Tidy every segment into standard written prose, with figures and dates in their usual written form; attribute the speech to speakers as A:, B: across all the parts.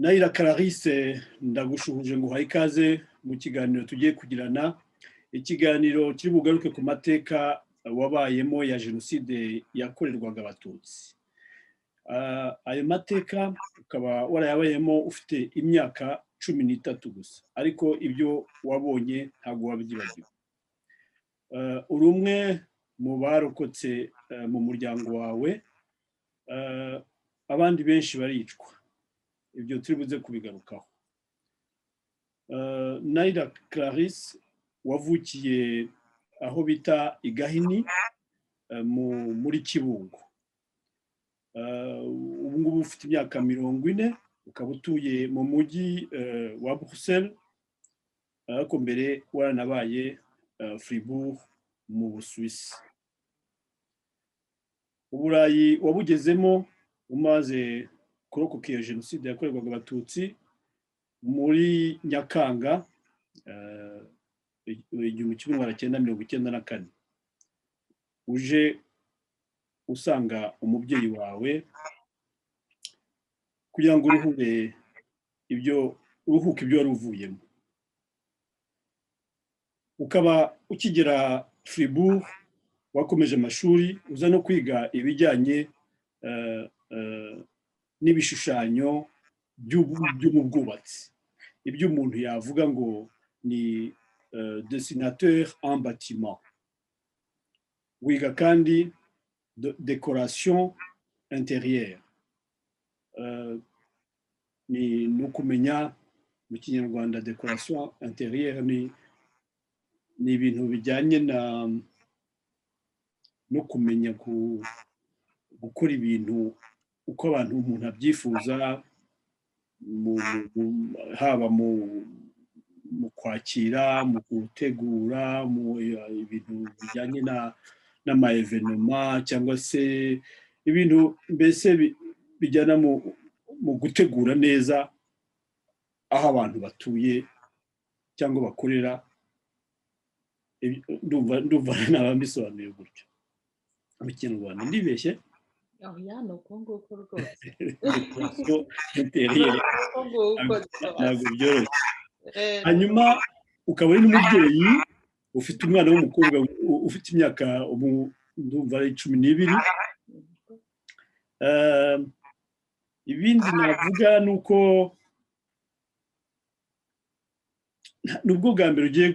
A: Naila Clarisse ndagushuhuje ngo uhaye ikaze mu kiganiro tugiye kugirana, ikiganiro kiri bugaruke ku mateka wabayemo ya jenoside yakorerwaga abatutsi. Ayo mateka ukaba warayabayemo ufite imyaka 13 gusa, ariko ibyo wabonye ntabwo wabyibagiwe. Uri umwe mu barokotse mu muryango wawe, abandi benshi baricwa. Ibyo turi buze kubigarukaho. Naila Clarisse wavukiye aho bita i Gahini muri Kibungo. Ubu ngubu ufite imyaka 40, ukaba utuye mu mujyi wa Bruxelles, ariko mbere waranabaye Fribourg mu Busuwisi. Uburayi wabugezemo umaze kurokoka iyo jenoside yakorerwaga abatutsi muri Nyakanga 1994. Uje usanga umubyeyi wawe kugira ngo uruhuke ibyo wari uvuyemo. Ukaba ukigera Fribourg wakomeje amashuri, uza no kwiga ibijyanye n'ibishushanyo byo mu bwubatsi, ibyo umuntu yavuga ngo ni dessinateur en bâtiment. Wiga kandi décoration intérieure, ni ukumenya mu Kinyarwanda décoration intérieure ni ibintu bijyanye no kumenya gukora ibintu uko umuntu abyifuza, haba mu kwakira, mu gutegura, mu ibintu bijyanye n'ama evenement, cyangwa se ibintu mbese bijyana mu gutegura neza aho abantu batuye cyangwa bakorera. Ndumva nabambisobanuye gutyo mu Kinyarwanda. Ndibeshye?
B: Oya, ni uko nguko rwose.
A: Ntabwo byoroshye. Hanyuma ukaba ari n'umubyeyi, ufite umwana w'umukobwa ufite imyaka ndumva ari 12. Ibindi navuga ni uko nubwo bwa mbere ugiye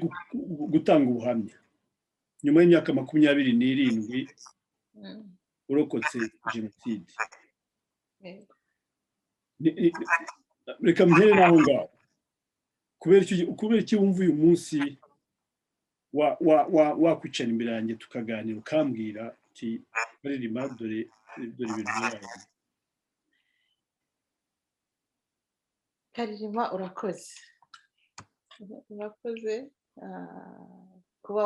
A: gutanga ubuhamya nyuma y'imyaka 27 urokotse jenoside. Reka mpere naho ngaho. Kubera iki wumva uyu munsi wakwicara imbere yanjye tukaganira ukambwira uti Karirima dore ibintu byabaye?
B: Karirima, urakoze kuba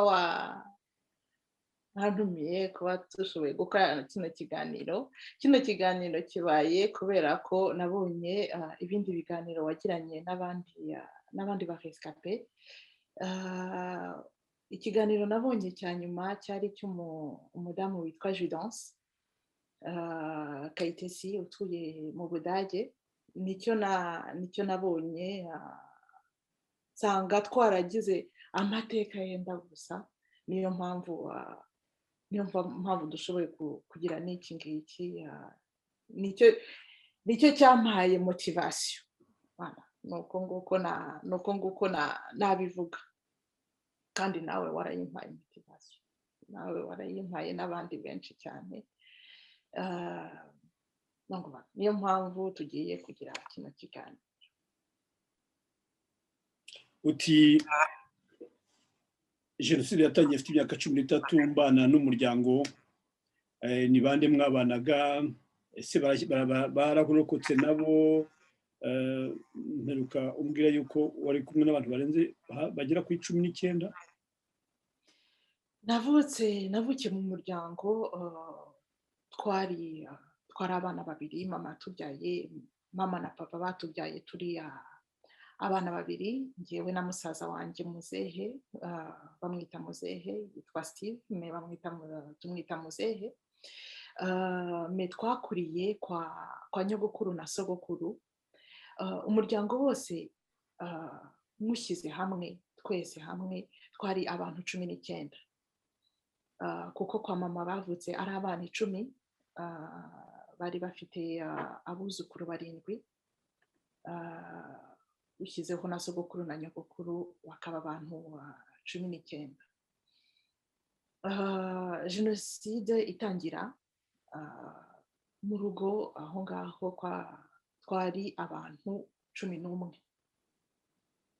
B: wantumiye, kuba dushoboye gukora kino kiganiro. Kino kiganiro kibaye kubera ko nabonye ibindi biganiro wagiranye n'abandi ba rescapé. Ikiganiro nabonye cya nyuma cyari cy'umudamu witwa Judence Kayitesi utuye mu Budage. Nicyo nabonye, nsanga twaragize amateka yenda gusa. Niyo mpamvu dushoboye kugira n'iki ngiki. Nicyo cyampaye motivation. Nuko nguko nabivuga. Kandi nawe warayimpaye motivation, nawe warayimpaye n'abandi benshi cyane. Niyo mpamvu tugiye kugira kino kiganiro.
A: Uti jenoside yatangiye afite imyaka 13, mbana n'umuryango. Ni bande mwabanaga? Ese bararokotse nabo? Mperuka umbwira yuko wari kumwe n'abantu bagera kuri 19.
B: Navukiye mu muryango, twari abana babiri. Mama na papa batubyaye turi abana babiri, njyewe na musaza wanjye Muzehe, bamwita Muzehe, yitwa Steve, tumwita Muzehe. Me twakuriye kwa nyogokuru na sogokuru. umuryango wose mushyize hamwe twese hamwe twari abantu 19 kuko kwa mama bavutse ari abana 10 bari bafite abuzukuru 7 ushyizeho na sogokuru na nyogokuru bakaba abantu 19 jenoside itangira mu rugo aho ngaho twari abantu 11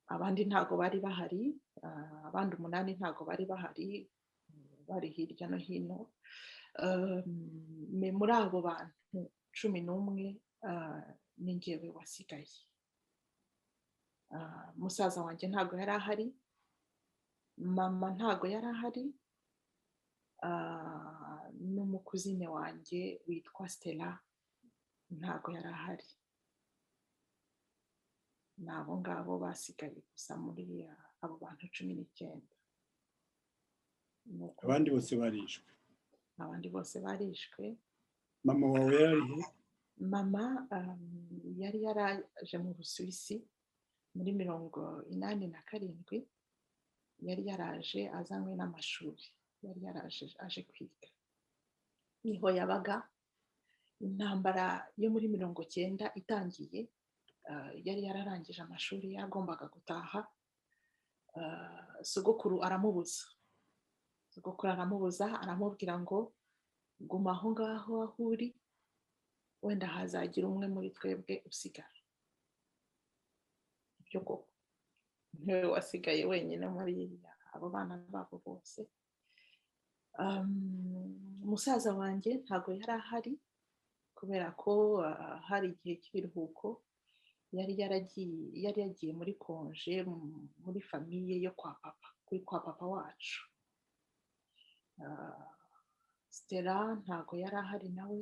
B: abandi ntago bari bahari abandi 8 ntago bari bahari bari hirya no hino muri abo bantu 11 ni njyewe wasigaye musaza wanjye ntago yari ahari mama ntago yari ahari n'umukuzine wanjye witwa Stella ntago yari ahari nabo ngabo basigaye gusa muri abo bantu 19
A: abandi bose barishwe mama wawe yari he
B: mama yari yaraje mu Busuwisi muri 87 yari yaraje azanywe n'amashuri yari yaraje aje kwiga niho yabaga intambara yo muri 90 itangiye yari yararangije amashuri yagombaga gutaha sogokuru aramubuza aramubwira ngo guma aho ngaho aho uri wenda hazagira umwe muri twebwe usigara ibyo koko niwe wasigaye wenyine muri abo bana babo bose musaza wanjye ntago yari ahari kubera ko hari igihe cy'ibiruhuko yari yagiye muri konje muri famiye yo kwa papa wacu Stella ntago yari ahari nawe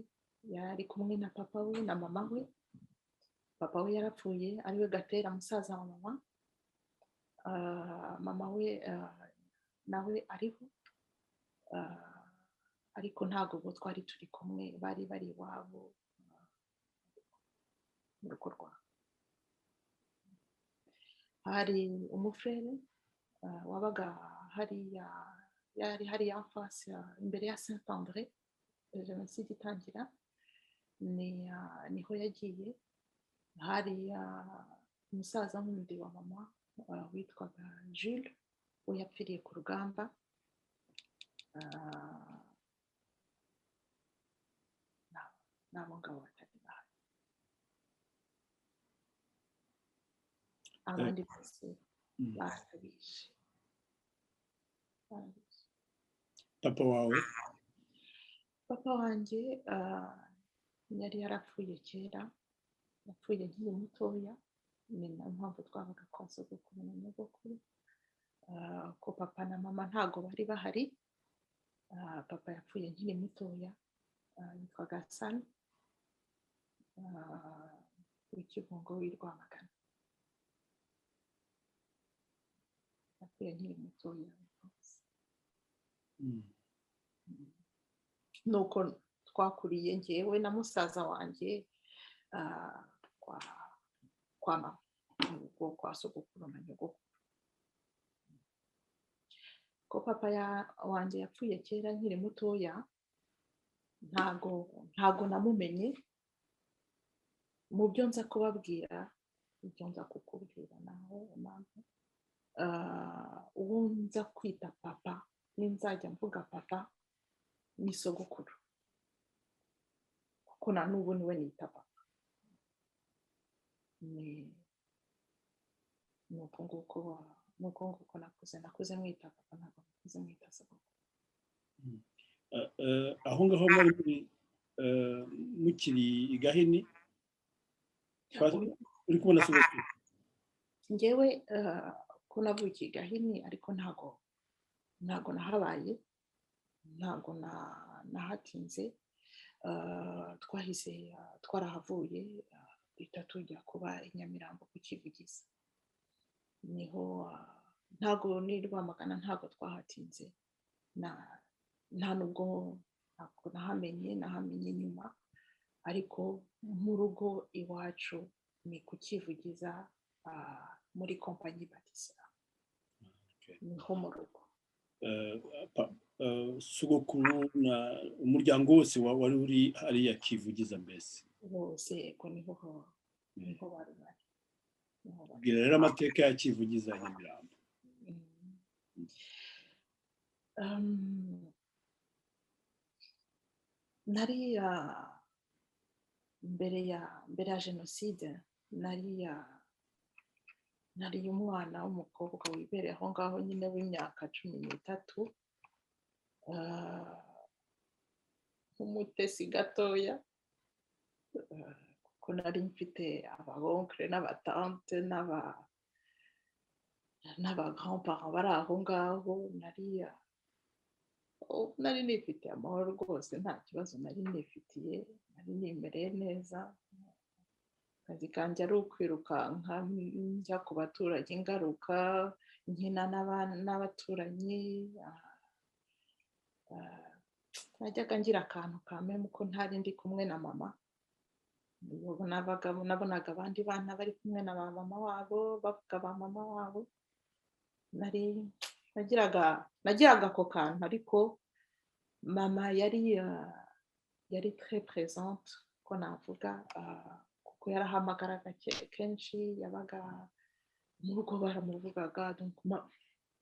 B: yari kumwe na papa we na mama we papa we yarapfuye ariwe Gatera musaza wa mama mama we nawe ariho ariko ntago bo twari turi kumwe bari iwabo mu rugo rwabo hari umufrere wabaga yari en face imbere ya Saint-André jenoside itangira niho yagiye hari umusaza wundi wa mama witwaga Jules we yapfiriye ku rugamba nabo ngabo batari bahari abandi bose barabishe papa wanjye yari yarapfuye kera yapfuye nkiri mutoya ni na mpamvu twabaga kwa sogokuru na nyogokuru ko papa na mama ntago bari bahari papa yapfuye nkiri mutoya yitwaga Hassan w'Ikibungo w'i Rwamagana yapfuye nkiri mutoya nuko twakuriye njyewe na musaza wanjye kwa mama kwa sogokuru na nyogokuru ko papa wanjye yapfuye kera nkiri mutoya ntago namumenye mu byo nza kubabwira ibyo nza kukubwira nawe impamvu uwo nza kwita papa ninzajya mvuga papa ni sogokuru kuko na n'ubu niwe nita papa nuko nguko nakuze mwita papa ntabwo nakuze mwita sogokuru
A: aho ngaho muri mukiri i Gahini uri kubona sogokuru
B: njyewe ko navukiye i Gahini ariko ntago nahabaye ntago nahatinze twahise twarahavuye duhita tujya kuba i Nyamirambo ku Kivugiza niho ntago ni Rwamagana ntago twahatinze nta nubwo ntabwo nahamenye nyuma ariko mu rugo iwacu ni kukivugiza muri kompanyi batisa niho mu rugo.
A: Sogokuru umuryango wose wari uri hariya Kivugiza mbese
B: bose ko niho bari bari.
A: bwira rero amateka ya Kivugiza Nyamirambo.
B: Nari mbere ya jenoside nari umwana w'umukobwa wibereye aho ngaho nyine w'imyaka 13 nk'umutesi gatoya kuko nari mfite abaonkle n'abatante n'aba-grands-parents bari aho ngaho. Nari nifitiye amahoro rwose, nta kibazo nari nifitiye, nari nimereye neza. Akazi kanjye ari ukwirukanka njya ku baturage ngaruka nkina n'abaturanyi. Najyaga ngira akantu kamwe ko ntari ndi kumwe na mama. Nabonaga abandi bana bari kumwe na ba mama wabo, bavuga ba mama wabo. Nagiraga ako kantu, ariko mama yari très présente ko navuga, kuko yarahamagaraga kenshi, yabaga mu rugo baramuvugaga. Donc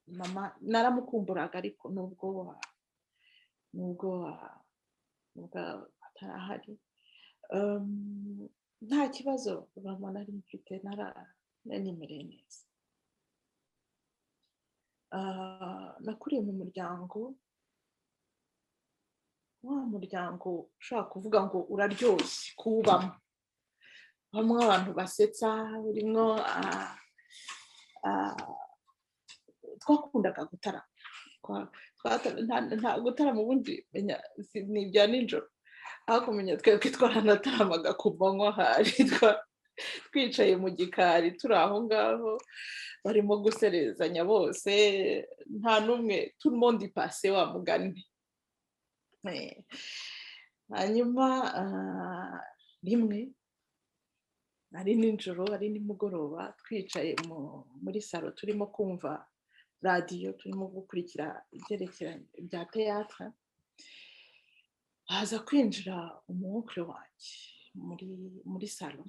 B: mama naramukumburaga, ariko nubwo atarahari nta kibazo mama nari mfite, nanimereye neza. Nakuriye mu muryango, wa muryango ushaka kuvuga ngo uraryoshye kuwubamo, bamwe abantu basetsa, urimo twakundaga gutarama. Nta gutarama ubundi ni ibya nijoro, aho kumenya twebwe twaranataramaga ku manywa, hari twicaye mu gikari turi aho ngaho barimo guserezanya bose, nta n'umwe, tout le monde y passe wa mugani. Hanyuma rimwe ari nijoro, ari nimugoroba, twicaye muri salo turimo kumva radiyo, turimo gukurikira ibyerekeranye bya théâtre, haza kwinjira umuonkle wanjye muri salo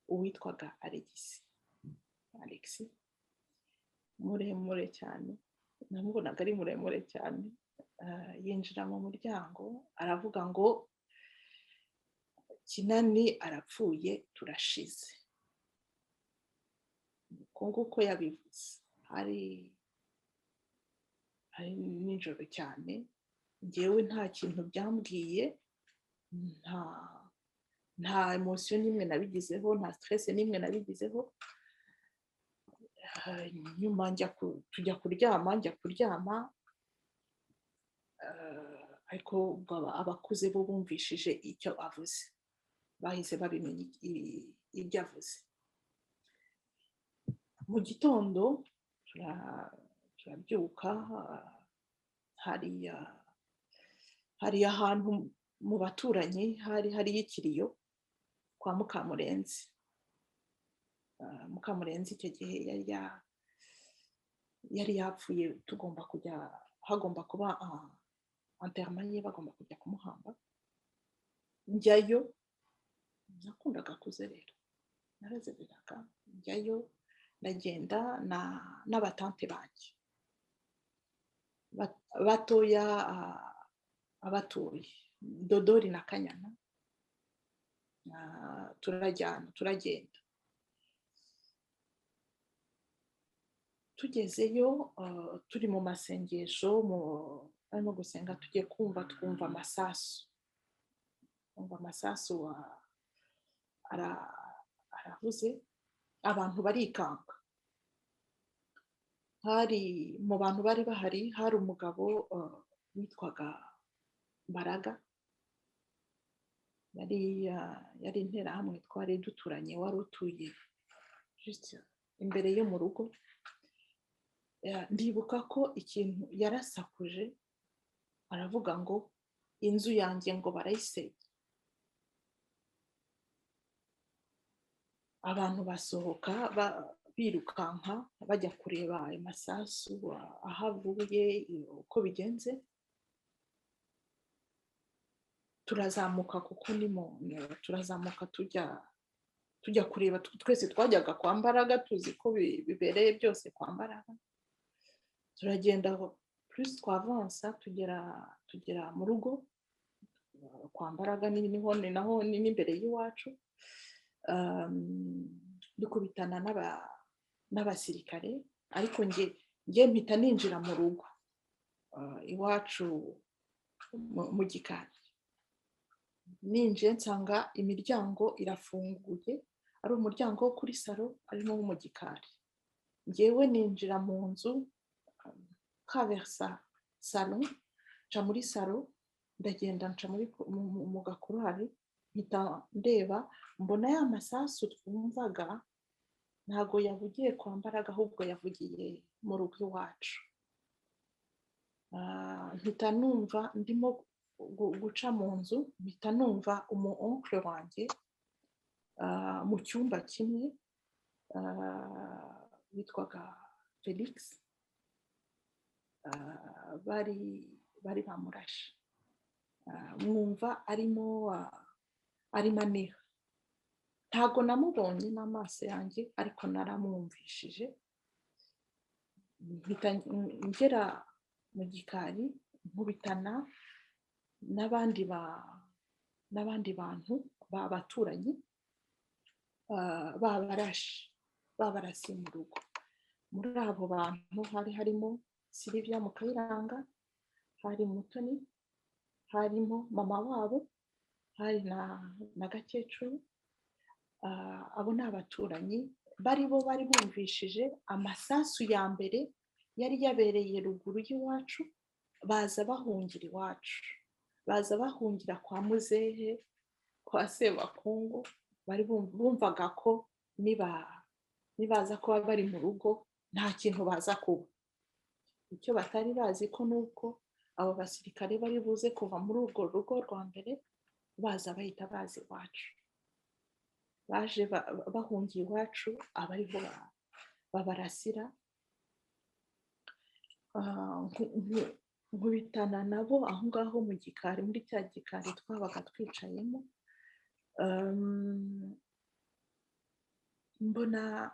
B: uwitwaga Alexis, muremure cyane, namubonaga ari muremure cyane. Yinjira mu muryango aravuga ngo Kinani arapfuye, turashize. Uko nguko yabivuze, hari nijoro cyane. Njyewe nta kintu byambwiye, nta emotion n'imwe nabigizeho, nta stress n'imwe nabigizeho. Nyuma tujya kuryama, ariko abakuze bo bumvishije icyo avuze, bahise babimenya ibyo avuze. Mu gitondo turabyuka, hari ahantu mu baturanyi hari ikiriyo kwa Mukamurenzi. Mukamurenzi icyo gihe yari yapfuye, hagomba kuba enterrement ye, bagomba kujya kumuhamba. Njyayo, nakundaga kuzerera, narazereraga, njyayo, ndagenda n'abatante banjye batoya, abatuye Dodori na Kanyana. Turagenda, tugezeyo, turi mu masengesho, barimo gusenga, tugiye twumva amasasu aravuze, abantu barikanga. Hari mu bantu bari bahari, hari umugabo witwaga Mbaraga, yari interahamwe twari duturanye, wari utuye juste imbere yo mu rugo. Ndibuka ko ikintu yarasakuje, aravuga ngo inzu yanjye ngo barayisenya. abantu basohoka birukanka bajya kureba ayo masasu aho avuye uko bigenze. Turazamuka kuko turazamuka tujya kureba, twese twajyaga kwa Mbaraga tuzi ko bibereye byose kwa Mbaraga. Turagenda plus twavansa tugera mu rugo kwa Mbaraga, niho naho n'imbere y'iwacu. Dukubitana n'abasirikare, ariko njye mpita ninjira mu rugo iwacu mu gikari. Ninjiye nsanga imiryango irafunguye, ari umuryango wo kuri salo ari n'uwo mu gikari. Njyewe ninjira mu nzu traversa salon, nca muri salo, ndagenda nca mu gakurari, mpita ndeba, mbona ya masasu twumvaga ntago yavugiye kwa Mbaraga, ahubwo yavugiye mu rugo iwacu. Mpita numva ndimo guca mu nzu, mpita numva umu oncle wanjye mu cyumba kimwe witwaga Felix, bari bamurashe. Mwumva arimo aniha. Ntago namubonye n'amaso yanjye, ariko naramwumvishije. Mpita ngera mu gikari, nkubitana n'abandi bantu b'abaturanyi babarasiye mu rugo. Muri abo bantu hari harimo Sylvia Mukayiranga, hari Mutoni, harimo mama wabo, hari na Gakecuru. Abo ni abaturanyi, bari bumvishije amasasu ya mbere yari yabereye ruguru y'iwacu, baza bahungira iwacu, baza bahungira kwa muzehe, kwa Sebakungu. Bari bumvaga ko nibaza kuba bari mu rugo nta kintu baza kuba. Icyo batari bazi ko nuko abo basirikare bari buze kuva muri urwo rugo rwa mbere baza bahita baza iwacu. Baje bahungiye iwacu, abariho babarasira. Nkubitana nabo aho ngaho mu gikari, muri cya gikari twabaga twicayemo. Mbona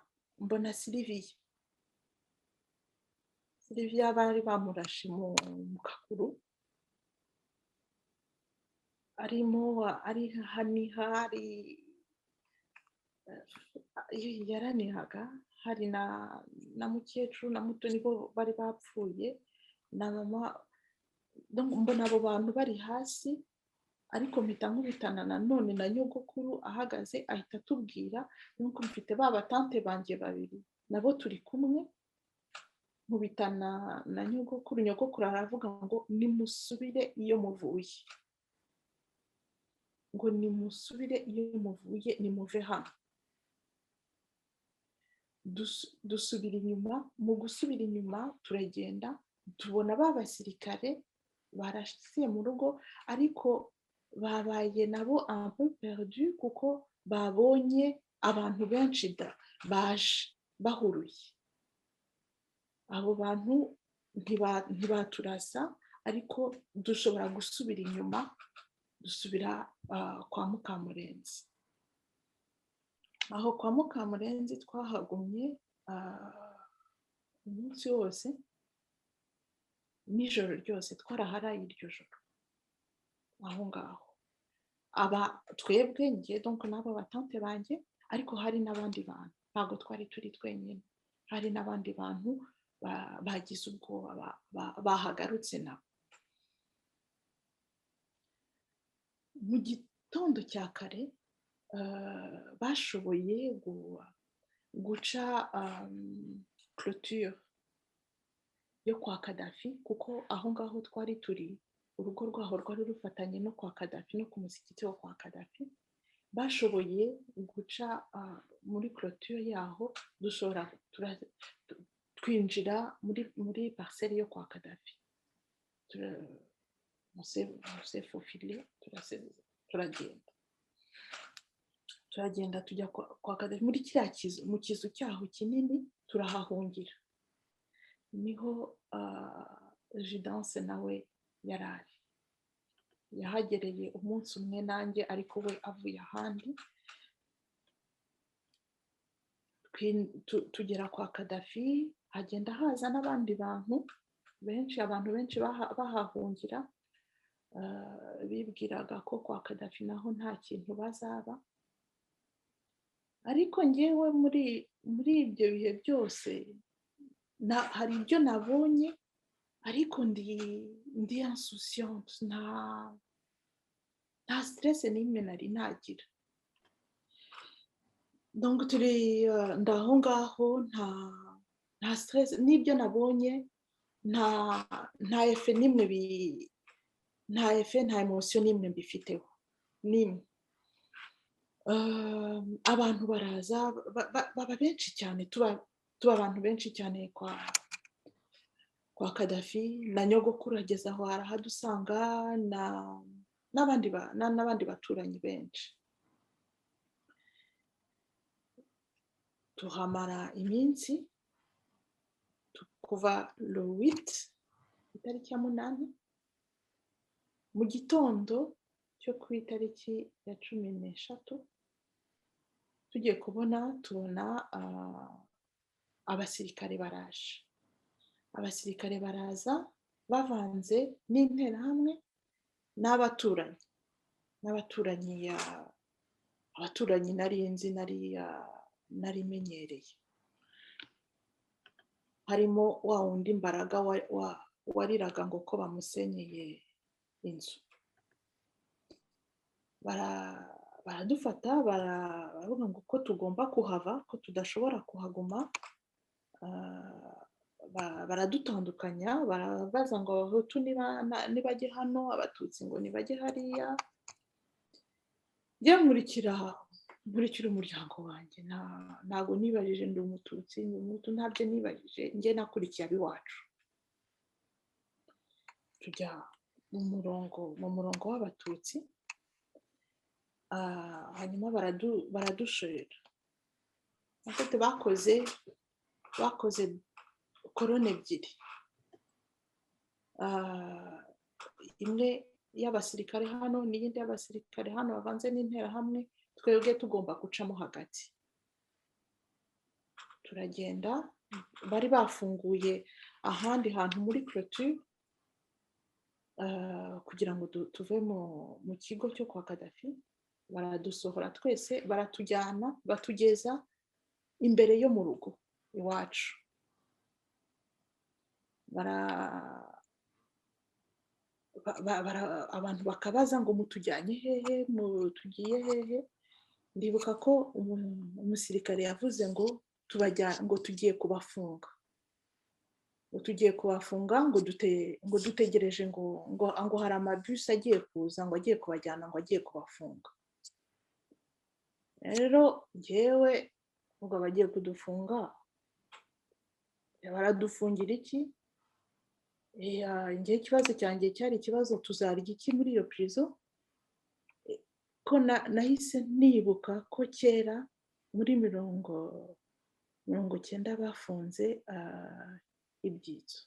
B: Sylvia bari bamurashe mu kaguru, yaranihaga. Hari na Mukecuru na Mutoni bo bari bapfuye, na mama. Mbona abo bantu bari hasi, ariko mpita nkubitana nanone na nyogokuru ahagaze, ahita atubwira nuko mfite batante banjye babiri nabo turi kumwe. Nkubitana na nyogokuru aravuga ngo nimusubire iyo muvuye, ngo nimusubire iyo muvuye, nimuve hano. Dusubira inyuma. Mu gusubira inyuma turagenda, tubona basirikare barasiye mu rugo, ariko babaye nabo un peu perdu, kuko babonye abantu benshi baje bahuruye. Abo bantu ntibaturasa, ariko dushobora gusubira inyuma, dusubira kwa Mukamurenzi. Aho kwa Mukamurenzi twahagumye umunsi wose, n'ijoro ryose twaraharaye iryo joro aho ngaho. Twebwe ngiye donc n'abo batante banjye, ariko hari n'abandi bantu, ntabwo twari turi twenyine, hari n'abandi bantu bagize ubwoba bahagarutse nabo. Mu gitondo cya kare bashoboye guca clôture yo kwa Kadafi, kuko aho ngaho twari turi, urugo rwaho rwari rufatanye no kwa Kadafi, no ku musigiti wo kwa Kadafi. Bashoboye guca muri clôture yaho, twinjira muri parcelle yo kwa Kadafi. Turagenda turagenda tujya kwa Kadafi muri kiriya kizu, mu kizu cyaho kinini turahahungira, niho Jidanse nawe yarari, yahagereye umunsi umwe nanjye, ariko we avuye ahandi. Tugera kwa Kadafi, hagenda haza n'abandi bantu benshi, abantu benshi bahahungira, bibwiraga ko kwa Kadafi naho nta kintu bazaba. Ariko ngewe muri ibyo bihe byose hari ibyo nabonye, ariko ndi insouciante, nta stress n'imwe nari nagira. Donc turi ndaho ngaho, nta stress n'ibyo nabonye, nta effet n'imwe, nta emotion n'imwe mbifiteho n'imwe. Abantu baraza baba benshi cyane, tuba abantu benshi cyane kwa Kadafi, na nyogokuru ageze aho arahadusanga, n'abandi baturanyi benshi. Tuhamara iminsi kuva le 8, itariki ya 8, mu gitondo cyo ku itariki ya 13, tugiye tubona abasirikare baraje. Abasirikare baraza bavanze n'interahamwe n'abaturanyi nari nzi, nari menyereye. Harimo wa wundi Mbaraga wariraga ngo ko bamusenyeye inzu. Baradufata, baravuga ngo ko tugomba kuhava, ko tudashobora kuhaguma. Baradutandukanya, barabaza ngo Abahutu nibajye hano, Abatutsi ngo nibajye hariya. Njye nkurikira umuryango wanjye, ntabwo nibajije ndi Umututsi, ndi Umuhutu, ntabyo nibajije. Njye nakurikiye ab'iwacu. Tujya mu murongo w'Abatutsi, hanyuma baradushorera. Afite bakoze korone ebyiri, imwe y'abasirikare hano n'iyindi y'abasirikare hano bavanze n'interahamwe, twebwe tugomba gucamo hagati. Turagenda, bari bafunguye ahandi hantu muri clôture kugira ngo tuve mu kigo cyo kwa Kadafi. Baradusohora twese, baratujyana, batugeza imbere yo mu rugo iwacu. Abantu bakabaza ngo mutujyanye hehe, tugiye hehe. Ndibuka ko umusirikare yavuze ngo tugiye kubafunga, ngo dutegereje ngo hari amabus agiye kuza, ngo agiye kubajyana, ngo agiye kubafunga. Rero njyewe ubwo bagiye kudufunga, baradufungira iki? Njye ikibazo cyanjye cyari ikibazo, tuzarya iki muri iyo prison? Ko nahise nibuka ko kera muri 90 bafunze ibyitso.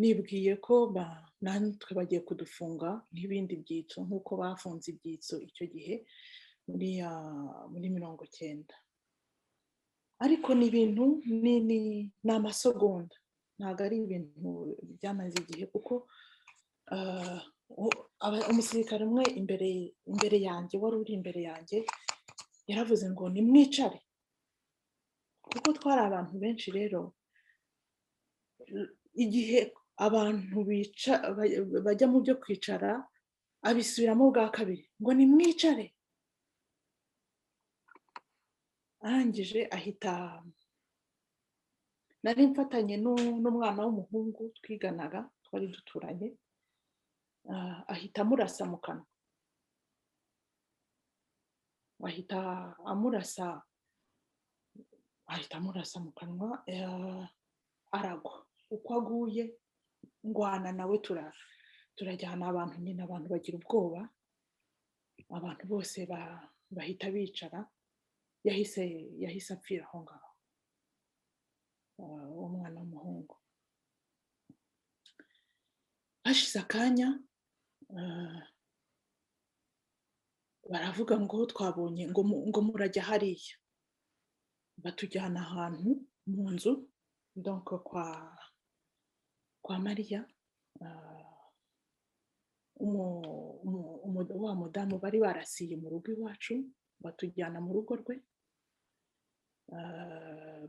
B: Nibwiye ko natwe bagiye kudufunga n'ibindi byitso nk'uko bafunze ibyitso icyo gihe muri 90. Ariko ni ibintu ni amasegonda, ntabwo ari ibintu byamaze igihe, kuko umusirikare umwe imbere yanjye, wari uri imbere yanjye, yaravuze ngo nimwicare, kuko twari abantu benshi. Rero igihe abantu bajya mu byo kwicara, abisubiramo bwa kabiri ngo nimwicare. Arangije nari mfatanye n'umwana w'umuhungu twiganaga, twari duturanye, ahita amurasa mu kanwa, ahita amurasa mu kanwa, aragwa. Uko aguye ngwana nawe turajyana. Abantu nyine, abantu bagira ubwoba, abantu bose bahita bicara yahise apfira aho ngaho umwana w'umuhungu. Hashize akanya baravuga ngo twabonye ngo murajya hariya, batujyana ahantu mu nzu donc kwa Mariya. Wa mudamu bari barasiye mu rugo iwacu batujyana mu rugo rwe,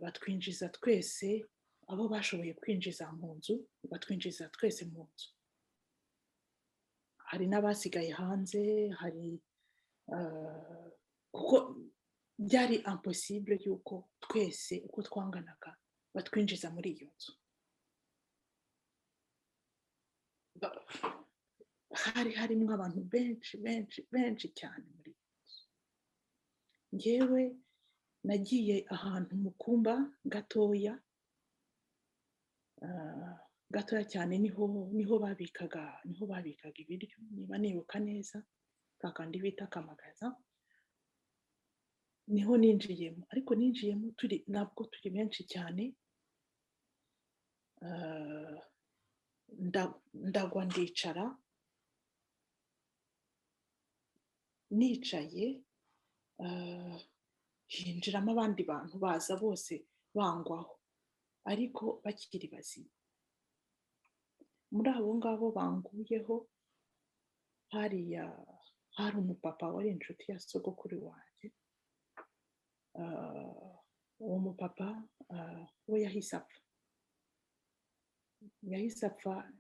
B: batwinjiza twese, abo bashoboye kwinjiza mu nzu batwinjiza twese mu nzu. Hari n'abasigaye hanze, hari kuko byari impossible yuko twese uko twanganaga batwinjiza muri iyo nzu. Harimo abantu benshi cyane muri iyo nzu. Njyewe nagiye ahantu mu kumba gatoya cyane, niho babikaga ibiryo, niba nibuka neza, kakandi bita akamagaza, niho ninjiyemo. Ariko ninjiyemo nabwo turi benshi cyane, ndagwa ndicara, nicaye hinjiramo abandi bantu baza bose bangwaho ariko bakiri bazima. Muri abo ngabo banguyeho hari umupapa wari inshuti ya sogokuru wanjye. Uwo mupapa we yahise apfa,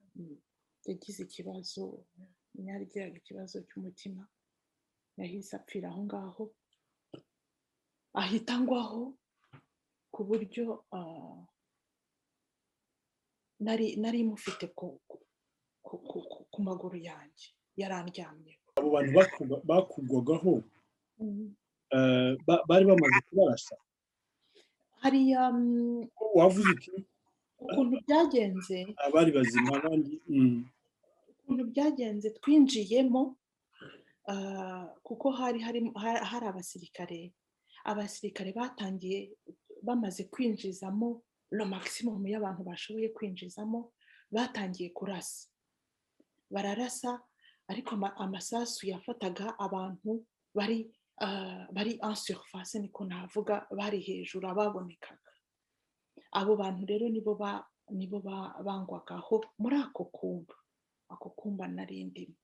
B: yagize ikibazo, yagiraga ikibazo cy'umutima, yahise apfira aho ngaho, ahita angwaho ku buryo nari mufite ku maguru yanjye, yarandyamye.
A: Abo bantu bakugwagaho bari bamaze kubarasa?
B: Hariya
A: wavuze iki
B: ukuntu byagenze,
A: abari bazima abandi
B: ukuntu byagenze, twinjiyemo kuko hari abasirikare batangiye bamaze kwinjizamo lo maximum y'abantu bashoboye kwinjizamo, batangiye kurasa, bararasa, ariko amasasu yafataga abantu bari en surface, niko navuga, bari hejuru, ababonekaga. Abo bantu rero nibo bangwagaho muri ako kumba narindimo.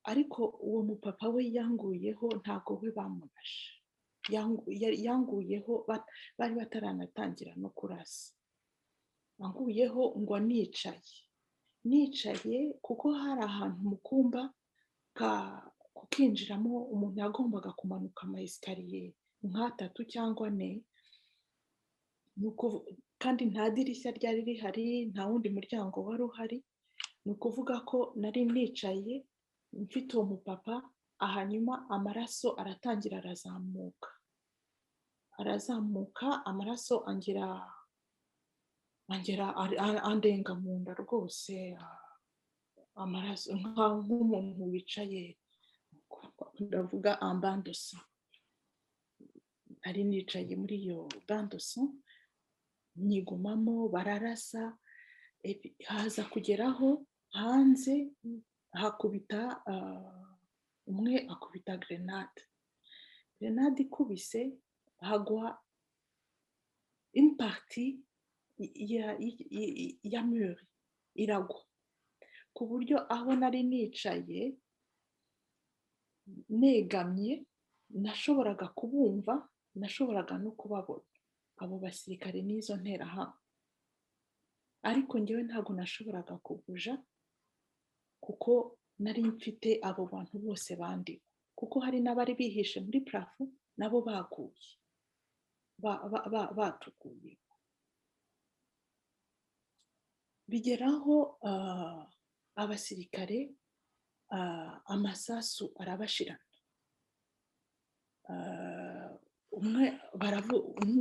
B: Ariko uwo mupapa we yanguyeho, ntabwo we bamurashe, yanguyeho bari bataranatangira no kurasa. Yanguyeho ngo nicaye kuko hari ahantu mu kumba kukinjiramo umuntu yagombaga kumanuka ama esikariye nk'atatu cyangwa 4, kandi nta dirishya ryari rihari, nta wundi muryango wari uhari. Ni ukuvuga ko nari nicaye mfite uwo mupapa, hanyuma amaraso aratangira arazamuka, amaraso andenga mu nda rwose, amaraso nk'umuntu wicaye, ndavuga ambandosa. Nari nicaye muri iyo bandosa, nyigumamo, bararasa, haza kugeraho hanze hakubita umwe akubita grenade ikubise, hagwa une partie ya mur iragwa, ku buryo aho nari nicaye negamye nashoboraga kubumva, nashoboraga no kubabona abo basirikare n'izo nterahamwe. Ariko njyewe ntabwo nashoboraga kubuja kuko nari mfite abo bantu bose bandiwe, kuko hari n'abari bihishe muri plafo nabo baguye, batuguye. Bigeraho abasirikare amasasu arabashirana. Umwe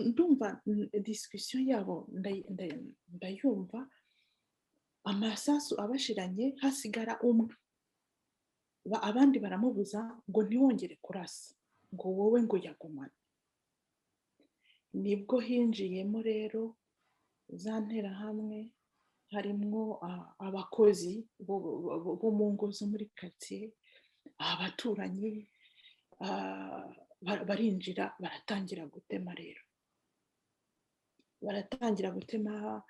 B: ndumva discussion yabo ndayumva, amasasu abashiranye, hasigara umwe abandi baramubuza ngo ntiwongere kurasa, ngo wowe ngo yagumane. Nibwo hinjiyemo rero za nterahamwe, harimwo abakozi bo mu ngo zo muri karitsiye, abaturanyi, barinjira baratangira gutema rero. Baratangira gutema,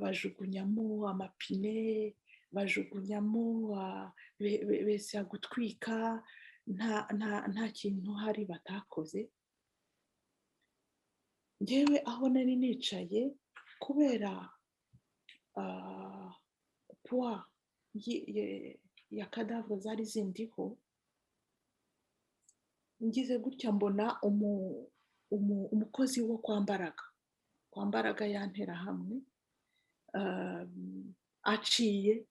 B: bajugunyamo amapine, bajugunyamo bese ya gutwika, nta kintu hari batakoze. Njyewe aho nari nicaye, kubera poids ya kadavre zari zindiho, ngize gutya mbona umukozi wo kwambaraga ya nterahamwe aciye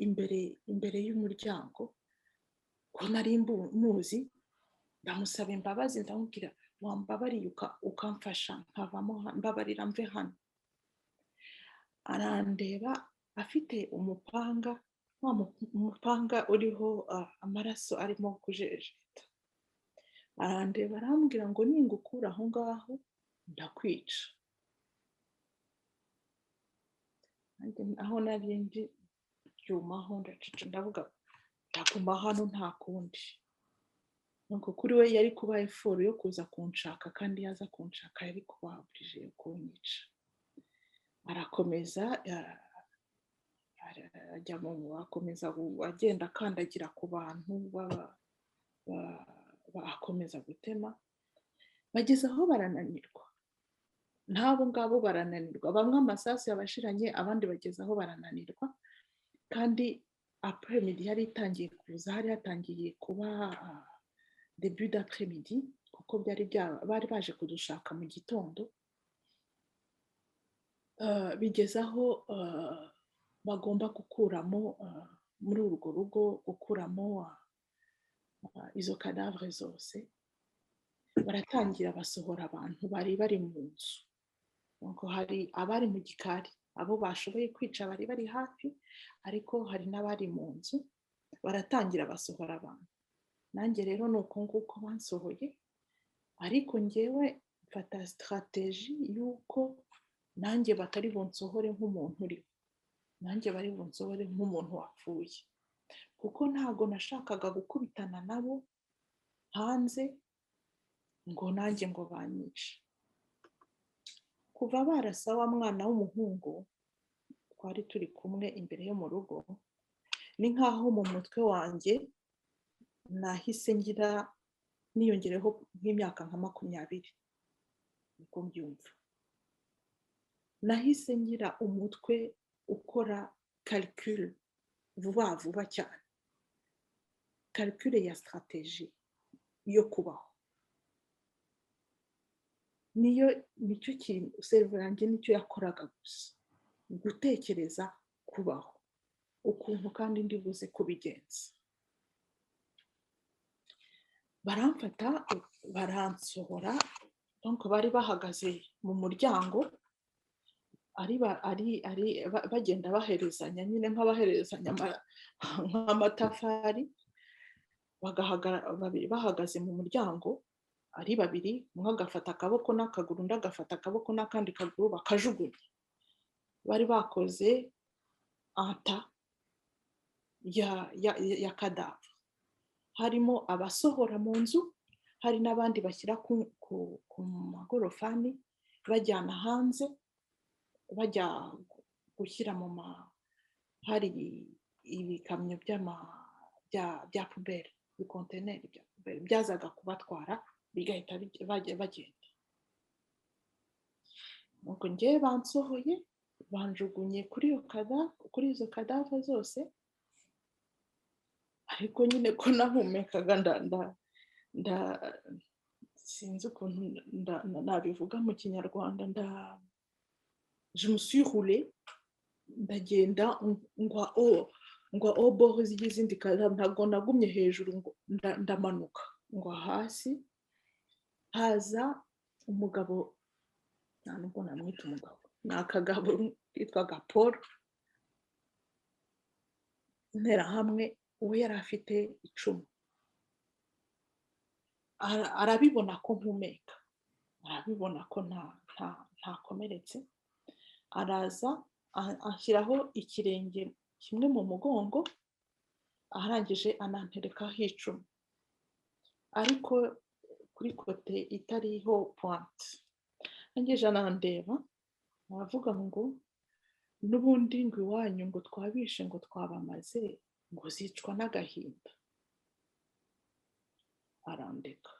B: imbere y'umuryango, ko nari muzi, ndamusaba imbabazi, ndamubwira wambabariye ukamfasha nkavamo, mbabarira mve hano. Arandeba afite umupanga uriho amaraso arimo kujejeta. Arandeba arambwira ngo ningukura aho ngaho ndakwica. Aho nari ndi byumaho, ndacica, ndavuga ndaguma hano nta kundi. Nuko kuri we yari kuba eforo yo kuza kunshaka, kandi yaza kunshaka yari kuba aburije kunyica. Arakomeza akomeza agenda akandagira ku bantu, akomeza gutema, bageze aho barananirwa. N'abo ngabo barananirwa, bamwe amasasu yabashiranye, abandi bageze aho barananirwa. Kandi après-midi yari itangiye kuza, hari hatangiye kuba début d'après-midi, kuko bari baje kudushaka mu gitondo. Bigeze aho bagomba gukuramo muri urwo rugo, gukuramo izo kadavre zose. Baratangira basohora abantu bari mu nzu. Nuko hari abari mu gikari, abo bashoboye kwica bari bari hafi, ariko hari n'abari mu nzu. Baratangira basohora abantu. Nanjye rero nuko nguko bansohoye, ariko njyewe mfata strategie yuko nanjye batari bunsohore nk'umuntu uriho, nanjye bari bunsohore nk'umuntu wapfuye, kuko ntago nashakaga gukubitana nabo hanze ngo nanjye ngo banyice. Kuva barasa wa mwana w'umuhungu twari turi kumwe imbere yo mu rugo, ni nkaho mu mutwe wanjye nahise ngira, niyongereho nk'imyaka nka 20, niko mbyumva. Nahise ngira umutwe ukora calcul vuba cyane, calcul ya strategie yo kubaho. Nicyo kintu cerveau yanjye nicyo yakoraga gusa, gutekereza kubaho, ukuntu kandi ndi buze kubigenza. Baramfata baransohora, donc bari bahagaze mu muryango, bagenda baherezanya, nyine nk'abaherezanya nk'amatafari. Babiri bahagaze mu muryango ari babiri, umwe agafata akaboko n'akaguru, undi agafata akaboko n'akandi kaguru, bakajugunya. Bari bakoze anta ya kadavre, harimo abasohora mu nzu, hari n'abandi bashyira ku magorofani bajyana hanze, bajya gushyira hari ibikamyo bya puberi, ibikonteneri bya puberi byazaga kubatwara, bigahita bagenda. Nuko njyewe bansohoye, banjugunye kuri izo kadavre zose, ariko nyine ko nahumekaga, sinzi ukuntu nabivuga mu kinyarwanda, je me suis roulée, ndagenda ngwa au bord z'izindi kadavre, ntabwo nagumye hejuru, ngo ndamanuka ngwa hasi. Haza umugabo, nta nubwo namwita umugabo, ni akagabo kitwaga Paul, interahamwe uwo yari afite icumu. Arabibona ko mpumeka, arabibona ko ntakomeretse, araza ashyiraho ikirenge kimwe mu mugongo, arangije ananterekaho icumu, ariko kuri kote itariho pointe. Arangije anandeba, aravuga ngo n'ubundi ngo iwanyu ngo twabishe ngo twabamaze ngo zicwa n'agahinda. Arandeka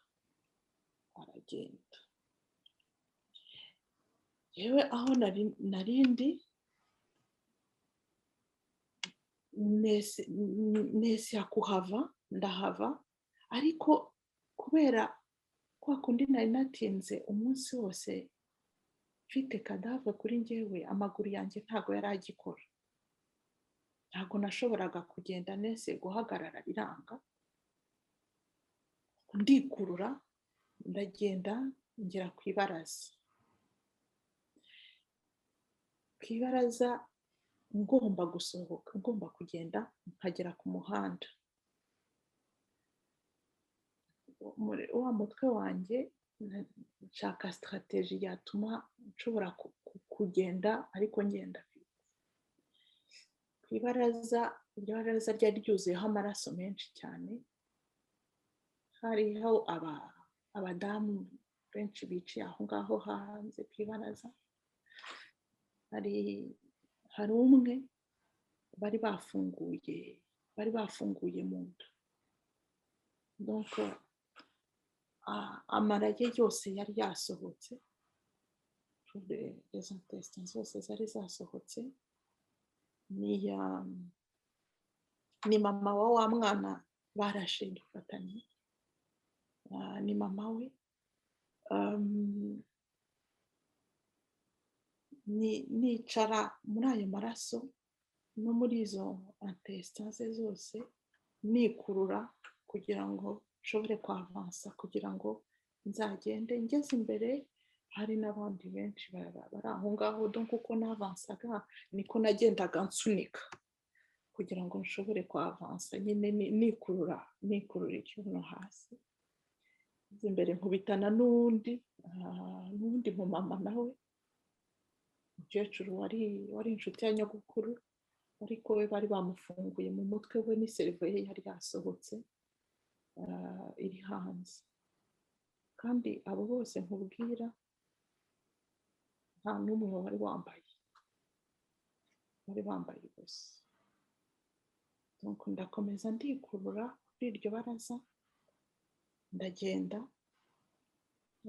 B: aragenda. Yewe aho narindi nese yakuhava, ndahava, ariko kubera kwa kundi nari natinze umunsi wose mfite kadavre kuri njyewe, amaguru yanjye ntago yari agikora, ntago nashoboraga kugenda, nese guhagarara biranga, ndikurura ndagenda ngera ku ibaraza. Ku ibaraza ngomba gusohoka, ngomba kugenda nkagera ku muhanda. Wa mutwe wanjye nshaka strategie yatuma nshobora kugenda ariko ngenda. Ku ibaraza, iryo baraza ryari ryuzuyeho amaraso menshi cyane, hariho abadamu benshi biciye aho ngaho hanze ku ibaraza. Hari umwe bari bafunguye mu nda, donc amarage yose yari yasohotse, les intestins zose zari zasohotse. Ni mama wa mwana barashe dufatanye, ni mama we. Nicara muri ayo maraso no muri izo intestins zose, nikurura kugira ngo nshobore kwavansa, kugira ngo nzagende. Ngeze imbere hari n'abandi benshi bari aho ngaho, donc uko navansaga niko nagendaga nsunika kugira ngo nshobore kwavansa, nyine nikurura ikibuno hasi. Imbere nkubitana n'undi mumama nawe, umukecuru wari inshuti ya nyogokuru, ariko we bari bamufunguye mu mutwe we, ni cerveau ye yari yasohotse iri hanze. Kandi abo bose nkubwira nta n'umwe wari bambaye gusa. Donc ndakomeza ndikurura kuri iryo baraza, ndagenda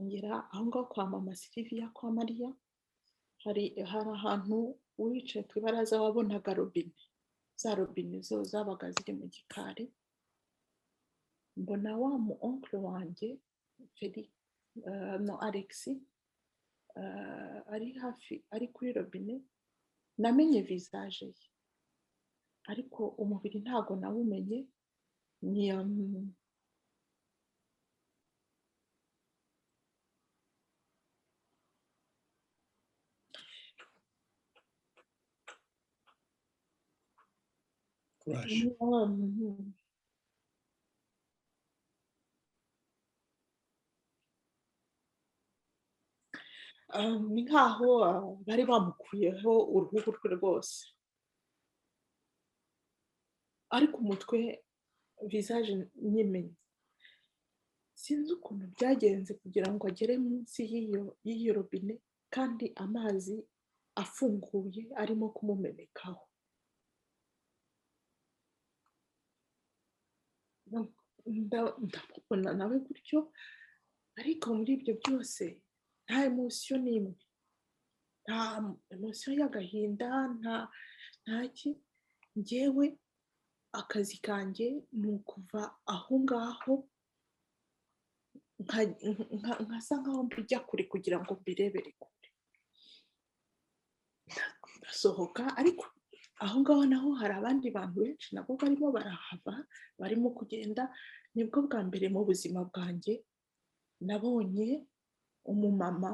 B: ngera aho ngaho kwa mama Sylvia, kwa Mariya. Hari ahantu wicaye ku ibaraza wabonaga robine, za robine zo zabaga ziri mu gikari. Mbona wa mu oncle wanjye Alexis ari hafi, ari kuri robine. Namenye visage ye, ariko umubiri ntago nawumenye. Ni nkaho bari bamukuyeho uruhu rwe rwose, ariko umutwe visage nyimenye. Sinzi ukuntu byagenze kugira ngo agere munsi y'iyo robine, kandi amazi afunguye arimo kumumenekaho. Ndamubona nawe gutyo, ariko muri ibyo byose nta emotion n'imwe, nta emotion y'agahinda, ntaki. Njyewe akazi kanjye ni ukuva aho ngaho nkasa nkaho mbijya kure kugira ngo mbirebere kure. Ndasohoka, ariko aho ngaho naho hari abandi bantu benshi nabo barimo barahava, barimo kugenda. Nibwo bwa mbere mu buzima bwanjye nabonye umumama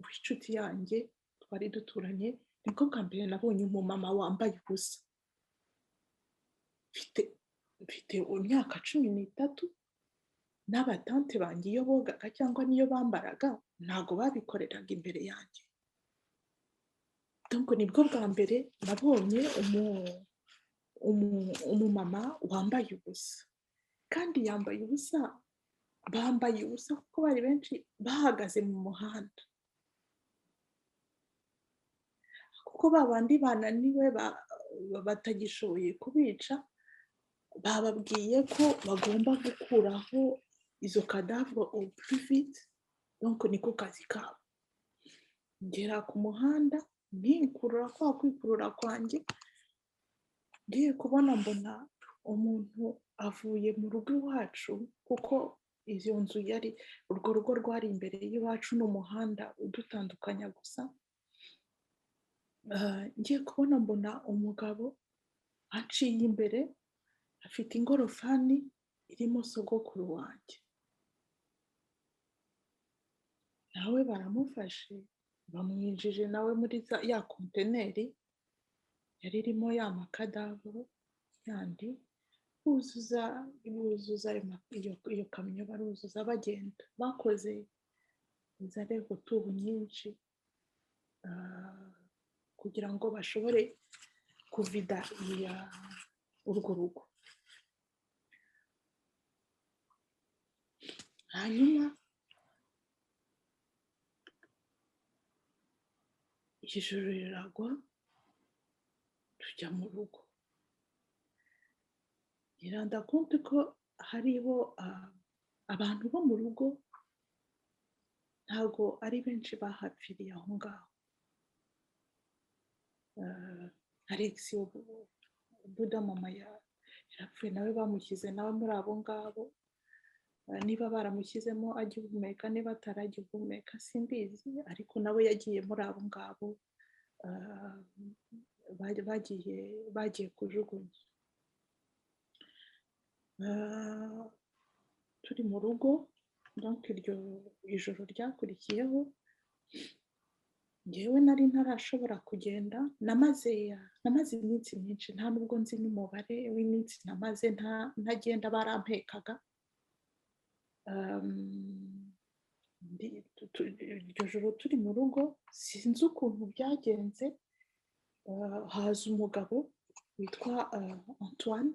B: w'inshuti yanjye twari duturanye. Nibwo bwa mbere nabonye umumama wambaye ubusa. mfite imyaka 13 n'abatante banjye iyo bogaga cyangwa niyo bambaraga ntago babikoreraga imbere yanjye. Donc nibwo bwa mbere nabonye umumama wambaye ubusa, kandi yambaye ubusa, bambaye ubusa kuko bari benshi bahagaze mu muhanda, kuko babandi bananiwe batagishoboye kubica, bababwiye ko bagomba gukuraho izo cadavre au plus vite. Donc niko kazi kabo. Ngera ku muhanda nikurura kwikurura kwanjye, ngiye kubona mbona umuntu avuye mu rugo iwacu, kuko izo nzu yari urwo rugo rwari imbere y'iwacu n'umuhanda udutandukanya gusa. Ngiye kubona mbona umugabo aciye imbere, afite ingorofani irimo sogokuru wanjye, nawe baramufashe bamwinjije nawe muri ya konteneri yari irimo ya makadavuro yandi, buzuza iyo kamyo, baruzuza bagenda, bakoze inzarego tubu nyinshi kugira ngo bashobore kuvida urwo rugo. Hanyuma ijoro riragwa, tujya mu rugo. Niranda konti ko hariho abantu bo mu rugo ntago ari benshi bahapfiriye aho ngaho. Alex Buda mama yarapfuye, nawe bamushyize nawe muri abo ngabo. Niba baramushyizemo agihumeka, niba ataragihumeka simbizi, ariko nawe yagiye muri abo ngabo bagiye kujugunya. Turi mu rugo, donc iryo ijoro ryakurikiyeho ngewe nari ntarashobora kugenda. Namaze iminsi myinshi, nta nubwo nzi n'umubare w'iminsi namaze ntagenda, barampekaga. Iryo joro turi mu rugo, sinzi ukuntu byagenze, haza umugabo witwa Antoine,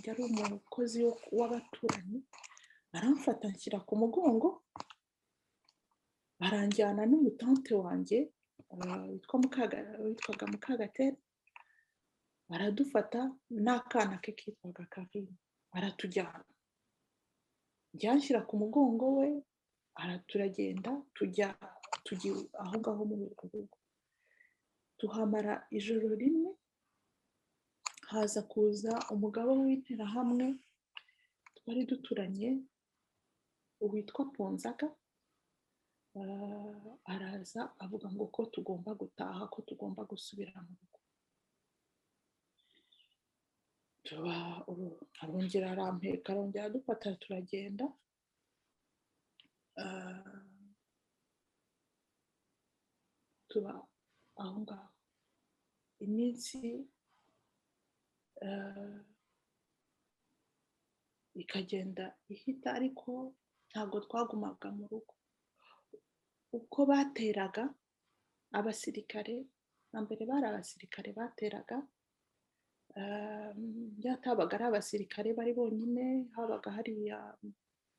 B: yari umukozi w'abaturanyi, aramfata anshyira ku mugongo, baranjyana n'umutante wanjye witwaga Mukagatera, baradufata n'akana ke kitwaga Karine, baratujyana, njyanshyira ku mugongo we, turagenda tujya aho ngaho muri urwo rugo. Tuhamara ijoro rimwe, haza kuza umugabo w'interahamwe twari duturanye witwa Ponzaga, araza avuga ngo ko tugomba gutaha, ko tugomba gusubira mu rugo. Arongera arampeka, arongera adufata, turagenda. Tuba aho ngaho iminsi ikagenda ihita, ariko ntabwo twagumaga mu rugo. Uko bateraga abasirikare, na mbere bari abasirikare bateraga, byatabaga ari abasirikare bari bonyine, habaga hariya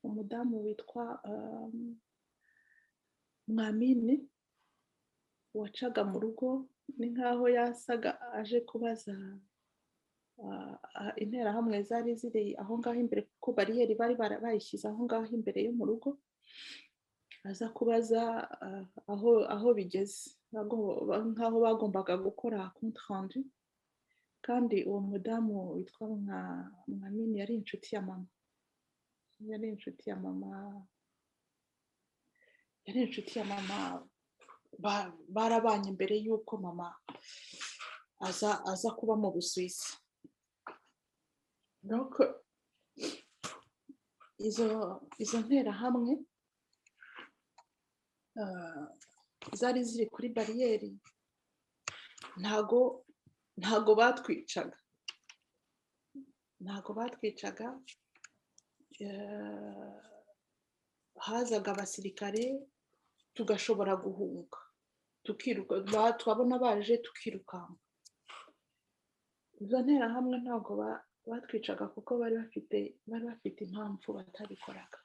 B: umudamu witwa Mwamini wacaga mu rugo, ni nkaho yasaga aje kubaza interahamwe zari ziri aho ngaho imbere, kuko bariyeri bari bayishyize aho ngaho imbere yo mu rugo, aza kubaza aho bigeze, nkaho bagombaga gukora compte rendu. Kandi uwo mudamu witwa Mwamini yari inshuti ya mama, barabanye mbere y'uko mama aza kuba mu Busuwisi. Donc izo nterahamwe zari ziri kuri bariyeri, ntago batwicaga, ntabwo batwicaga, hazaga abasirikare tugashobora guhunga tukiruka, twabona baje tukirukanka. Izo nterahamwe ntabwo batwicaga kuko bari bafite impamvu batabikoraga,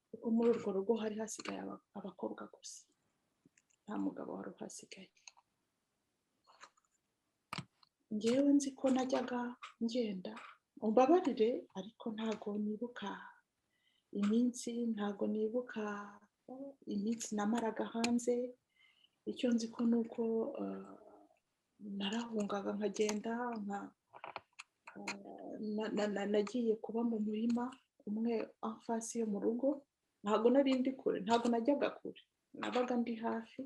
B: kuko muri urwo rugo hari hasigaye abakobwa gusa, nta mugabo wari uhasigaye. Ngewe nzi ko najyaga ngenda, umbabarire ariko ntabwo nibuka iminsi, ntabwo nibuka iminsi namaraga hanze. Icyo nzi ko ni uko narahungaga nkagenda, nagiye kuba mu murima umwe afasi yo mu rugo, ntabwo nari ndi kure, ntabwo najyaga kure, nabaga ndi hafi.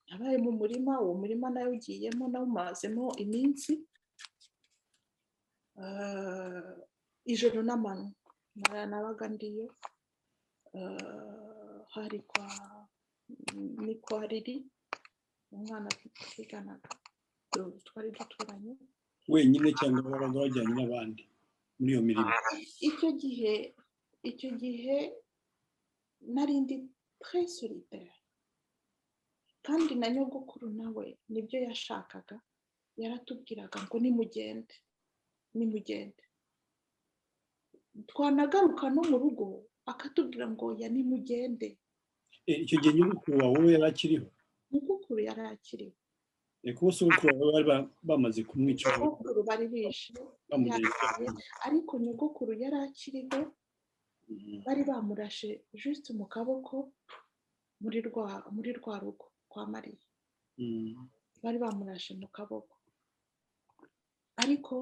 B: Nabaye mu murima, uwo murima nawe ugiyemo nawumazemo iminsi, ijoro n'amanywa nabaga ndiyo. Hari kwa Riri, umwana twiganaga, twari duturanye.
A: Wenyine cyangwa babaga bajyanye n'abandi muri iyo mirimo?
B: Icyo gihe nari ndi très solitaire, kandi na nyogokuru nawe nibyo yashakaga, yaratubwiraga ngo nimugende. Twanagaruka no mu rugo akatubwira ngo ya nimugende.
A: Icyo gihe nyogokuru wawe yari akiriho?
B: Nyogokuru yari akiriho.
A: Kuko sogokuru wawe bari bamaze kumwica?
B: Nyogokuru bari bishe, ariko nyogokuru yari akiriho, bari bamurashe juste mu kaboko muri rwa rugo kwa Mariya. Bari bamurashe mu kaboko, ariko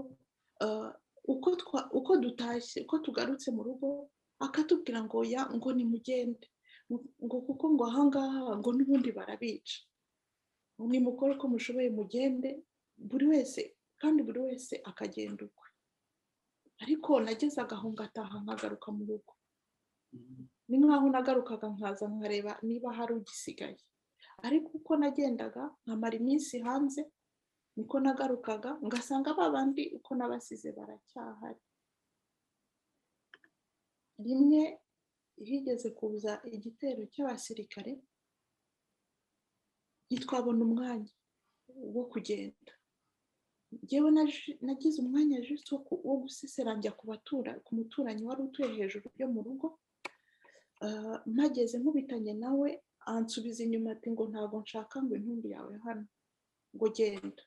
B: uko dutashye, uko tugarutse mu rugo akatubwira ngo nimugende, ngo kuko ngo ahangaha ngo n'ubundi barabica, nimukore uko mushoboye mugende, buri wese akagenda ukwe. Ariko nagezaga aho ngataha nkagaruka mu rugo, ni nkaho nagarukaga nkaza nkareba niba hari ugisigaye, ariko uko nagendaga nkamara iminsi hanze, niko nagarukaga ngasanga babandi uko nabasize baracyahari. Rimwe higeze kuza igitero cy'abasirikare, twabona umwanya wo kugenda. Njyewe nagize umwanya juste wo gusesera njya ku muturanyi wari utuye hejuru yo mu rugo. Mpageze nkubitanye nawe, ansubiza inyuma ati ngo ntabwo nshaka ngo intumbi yawe hano, ngo genda.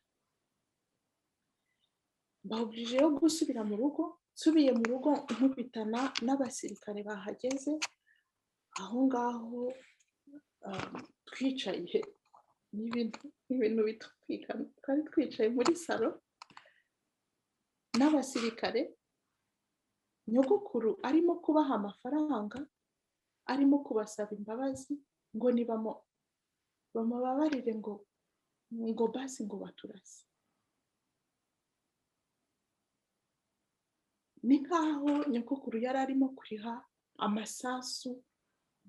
B: Bahubirije yo gusubira mu rugo, nsubiye mu rugo nkubitana n'abasirikare bahageze. Aho ngaho twicaye n'ibintu bitwikana, twari twicaye muri salo n'abasirikare, nyogokuru arimo kubaha amafaranga, arimo kubasaba imbabazi ngo bamubabarire ngo basi ngo baturase. Ni nkaho nyogokuru yari arimo kuriha amasasu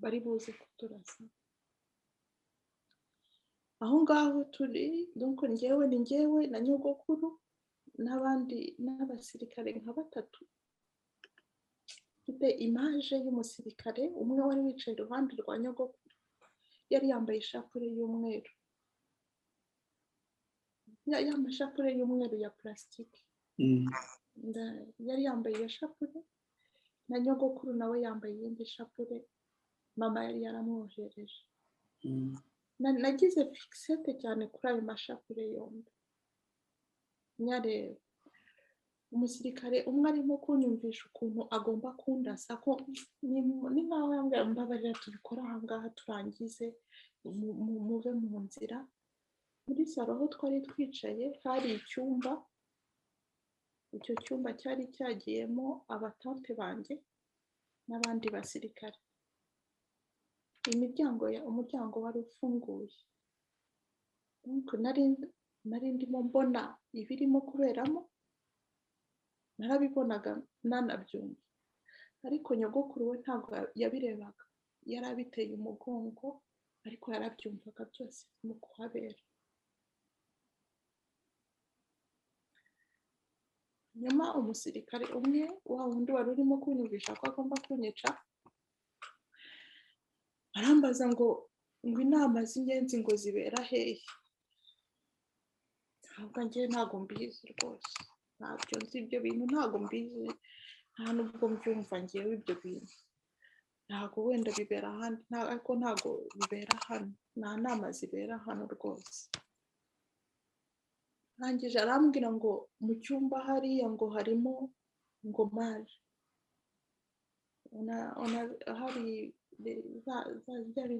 B: bari buze kuturasa. Aho ngaho turi, donc ni njyewe na nyogokuru n'abasirikare nka batatu. Mfite image y'umusirikare umwe wari wicaye iruhande rwa nyogokuru, yari yambaye ishapure y'umweru, y'amashapure y'umweru ya plastique. Yari yambaye iyo shapure, na nyogokuru nawe yambaye iyindi shapure mama yari yaramwohereje. Nagize fixete cyane kuri ayo mashapure yombi, nyareba. Umusirikare umwe arimo kunyumvisha ukuntu agomba kundasa, ko ni nkaho yambwira mbabarira tubikora ahangaha turangize muve mu nzira. Muri salo aho twari twicaye hari icyumba, icyo cyumba cyari cyagiyemo abatante banjye n'abandi basirikare. Umuryango wari ufunguye, nari ndimo mbona ibirimo kuberamo, narabibonaga nanabyumva, ariko nyogokuru we ntabwo yabirebaga, yari abiteye umugongo, ariko yarabyumvaga byose mu kuhabera. nyuma umusirikare umwe wa wundi wari urimo kunyumvisha ko agomba kunyica arambaza ngo inama z'ingenzi ngo zibera hehe, ntabwo mbizi rwose, ntabyo nzi ibyo bintu, ntabwo mbizi, nta nubwo mbyumva ngewe ibyo bintu, ntabwo wenda bibera ahandi ariko ntabwo bibera hano, nta nama zibera hano rwose. Arangije arambwira ngo mu cyumba hariya ngo harimo ngo mari hari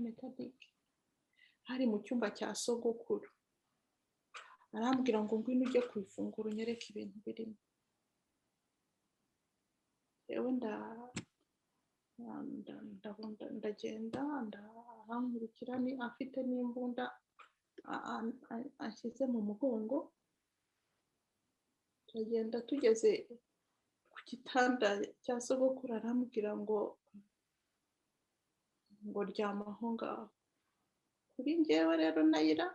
B: metalike, hari mu cyumba cya sogokuru, arambwira ngo ngwino ujye ku ifunguro unyereke ibintu birimo. Yewe ndagenda arankurikira, afite n'imbunda ashyize mu mugongo, turagenda tugeze ku gitanda cya sogokuru arambwira ngo ryama aho ngaho. Kuri njyewe rero Nayira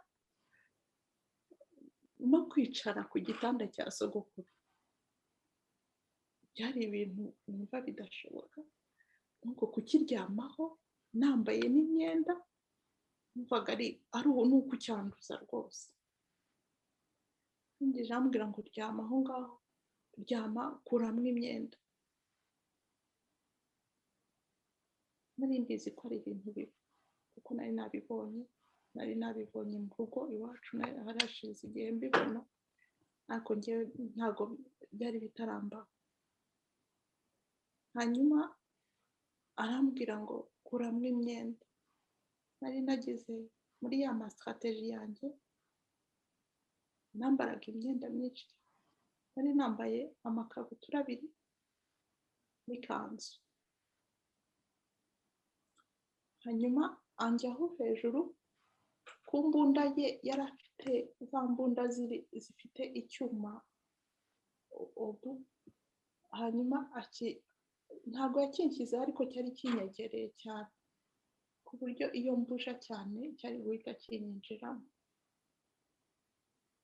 B: no kwicara ku gitanda cya sogokuru byari ibintu numva bidashoboka, nuko kukiryamaho nambaye n'imyenda numvaga ari uku cyanduza rwose. Ngiye ambwira ngo ryama aho ngaho, ryama kuramo imyenda. Nari mbizi ko ari ibintu bibi kuko nari nabibonye mu rugo iwacu, harashize igihe mbibona, ariko njyewe ntabwo byari bitarambaho. Hanyuma arambwira ngo kuramo imyenda. Nari nagize muri ya masitrategi yanjye, nambaraga imyenda myinshi, nari nambaye amakabutura 2 n'ikanzu. Hanyuma anjyaho hejuru ku mbunda ye, yari afite za mbunda zifite icyuma odu, hanyuma ntabwo yakinshyizeho ariko cyari kinyegereye cyane ku buryo iyo mbusha cyane cyari guhita kinyinjiramo.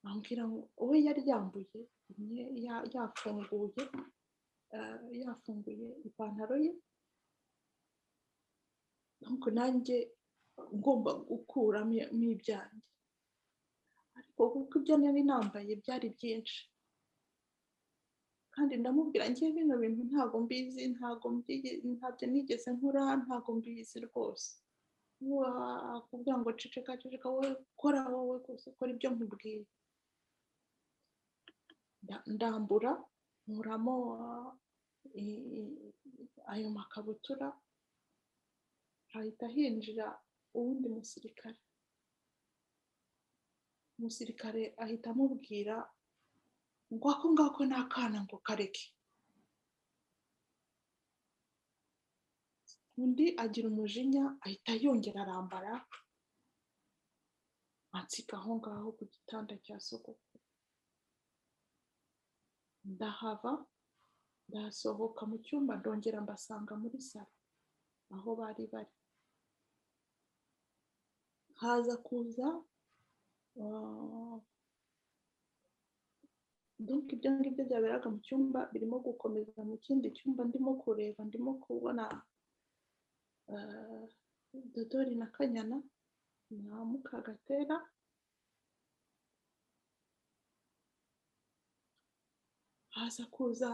B: ambwira ngo we yari yambuye yafunguye ipantaro ye, nuko nanjye ngomba gukuramo ibyanjye, ariko kuko ibyo nari nambaye byari byinshi, kandi ndamubwira njye bino bintu ntabwo mbizi, ntabyo nigeze nkora, ntabwo mbizi rwose. Akubwira ngo ceceka wowe, kora wowe gusa, ukora ibyo nkubwiye. Ndambura nkuramo ayo makabutura, hahita hinjira uwundi umusirikare ahita amubwira ngo ako ngako ni akana ngo kareke. Undi agira umujinya ahita yongera arambara ansiga aho ngaho ku gitanda cya sogokuru. Ndahava, ndasohoka mu cyumba, ndongera mbasanga muri salo aho bari. Haza kuza donc ibyo ngibyo byaberaga mu cyumba birimo gukomeza mu kindi cyumba, ndimo kureba, ndimo kubona Dodori na Kanyana na Mukagatera. Haza kuza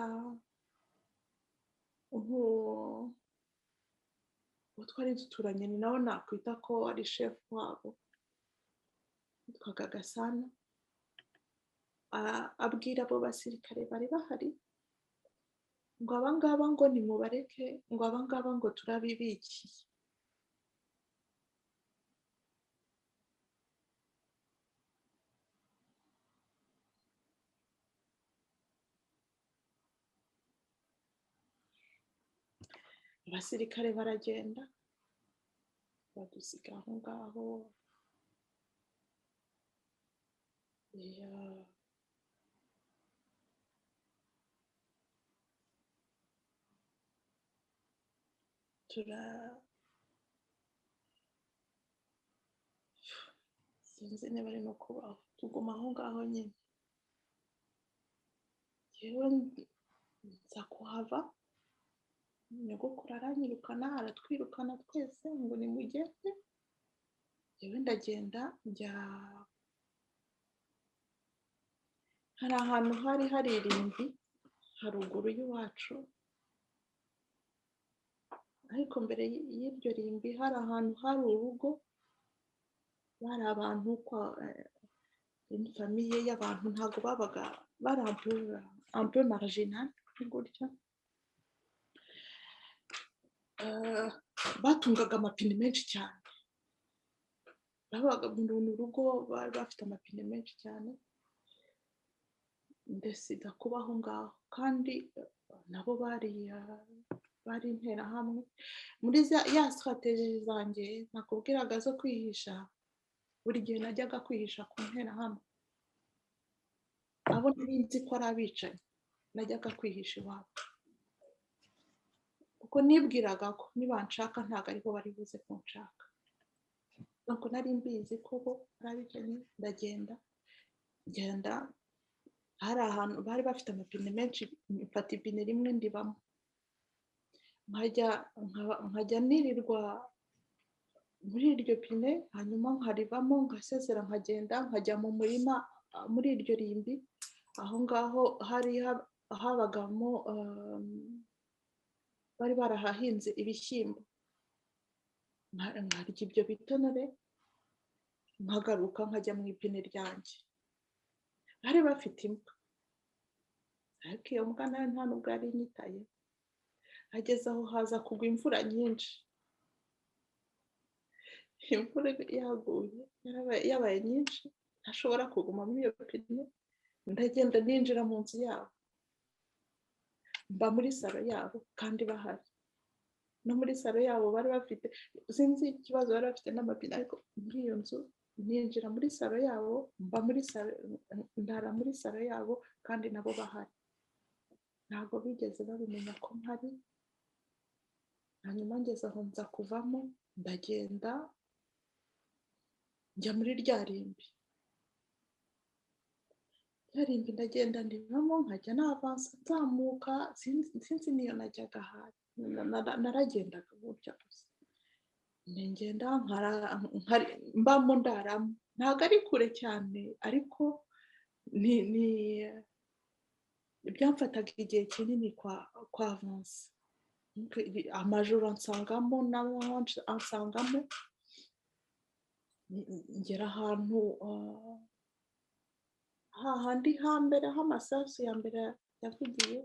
B: uwo twari duturanye, ni nawe nakwita ko ari shefu wabo, yitwaga Gasana. Abwira abo basirikare bari bahari ngo abangaba ngo nimubareke, ngo abangaba ngo turabibikiye. Abasirikare baragenda badusiga aho ngaho. Sinzi niba ari no kubaho, tuguma aho ngaho nyine. yewe nza kuhava, nyogokuru aranyirukana, aratwirukana twese ngo nimugende. Yewe ndagenda njya, hari ahantu hari irimbi haruguru y'iwacu, ariko mbere y'iryo rimbi hari ahantu hari urugo, bari abantu famiye y'abantu, ntabwo babaga bari un peu marginal gutya. Batungaga amapine menshi cyane, babaga mu rugo bari bafite amapine menshi cyane. Ndasida kubaho ngaho, kandi nabo bari interahamwe. Muri ya strategie zanjye nakubwiraga zo kwihisha, buri gihe najyaga kwihisha ku nterahamwe. Abo nari nzi ko ari abicanyi najyaga kwihisha iwabo, kuko nibwiraga ko nibanshaka ntabwo aribo bari buze kunshaka. Nuko nari mbizi ko bo ari abicanyi. Ngenda hari ahantu bari bafite amapine menshi, mfata ipine rimwe ndibamo, nkajya nirirwa muri iryo pine, hanyuma nkarivamo ngasezera nkagenda nkajya mu murima muri iryo rimbi. Aho ngaho hari habagamo bari barahahinze ibishyimbo, nkarya ibyo bitonore, nkagaruka nkajya mu ipine ryanjye. Bari bafite imbwa, ariko iyo mbwa nayo nta nubwo yari inyitaye. Hageze aho haza kugwa imvura nyinshi, imvura yaguye yabaye nyinshi, ntashobora kuguma muri iyo pine. Ndagenda ninjira mu nzu yabo, mba muri salo yabo kandi bahari. No muri salo yabo bari bafite, sinzi ikibazo bari bafite n'amapine, ariko muri iyo nzu ninjira muri salo yabo, mba muri salo, ndara muri salo yabo kandi nabo bahari. Ntabwo bigeze babimenya ko mpari. Hanyuma ngeze aho nza kuvamo, ndagenda njya muri rya rimbi. Ndagenda ndivamo, nkajya navansa nzamuka, sinzi niyo najyaga ahari, naragendaga gutya gusa. Ngenda mbamo ndaramo, ntabwo ari kure cyane, ariko byamfataga igihe kinini kwa avansa. Amajoro ansangamo, n'amanywa ansangamo. Ngera ahantu hahandi hambere h'amasasu ya mbere yavugiye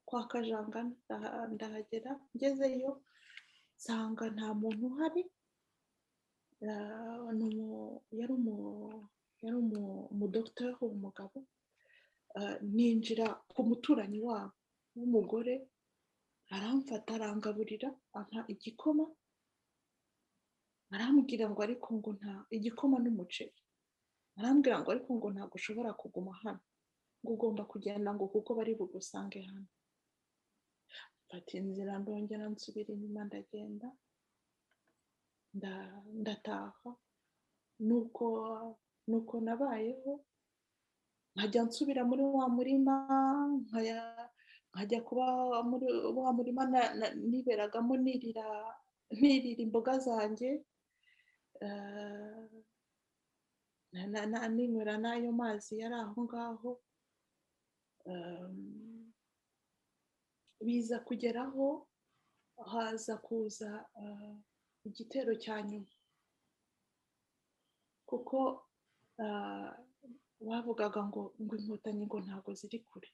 B: kwa Kajangana. Ndahagera, ngezeyo nsanga nta muntu uhari. Yari umudogiteri w'umugabo. Ninjira ku muturanyi wabo w'umugore, aramfata arangaburira, ampa igikoma, arambwira ngo ariko ngo nta igikoma n'umuceri, arambwira ngo ariko ngo ntabwo ushobora kuguma hano, ngo ugomba kugenda ngo kuko bari bugusange hano. Mfata inzira ndongera nsubira inyuma, ndagenda ndataha. Nuko nabayeho, nkajya nsubira muri wa murima, nkajya kuba muri wa murima niberagamo nirira imboga zanjye, ninywera n'ayo mazi yari aho ngaho. Biza kugeraho haza kuza igitero cya nyuma, kuko bavugaga ngo inkotanyi ngo ntabwo ziri kure,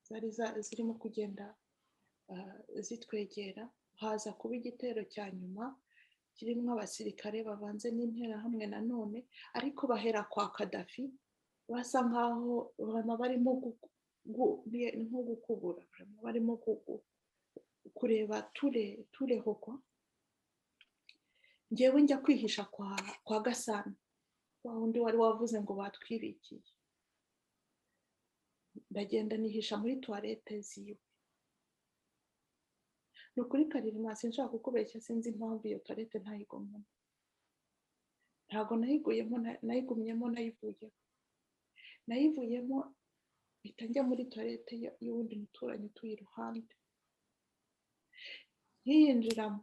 B: zari zirimo kugenda zitwegera. Haza kuba igitero cya nyuma kirimo abasirikare bavanze n'interahamwe nanone, ariko bahera kwa Kadafi, basa nkaho barimo nko gukubura, barimo kureba turehokwa. Ngewe njya kwihisha kwa Gasana, wa wundi wari wavuze ngo batwibikiye. Ndagenda nihisha muri toilette ziwe. Ni ukuri Karirima, sinshaka kukubeshya, sinzi impamvu iyo toilette ntayigumyemo. Ntabwo nayigumyemo, nayivuyemo mpita njya muri toilette y'uwundi muturanyi utuye iruhande, nkiyinjiramo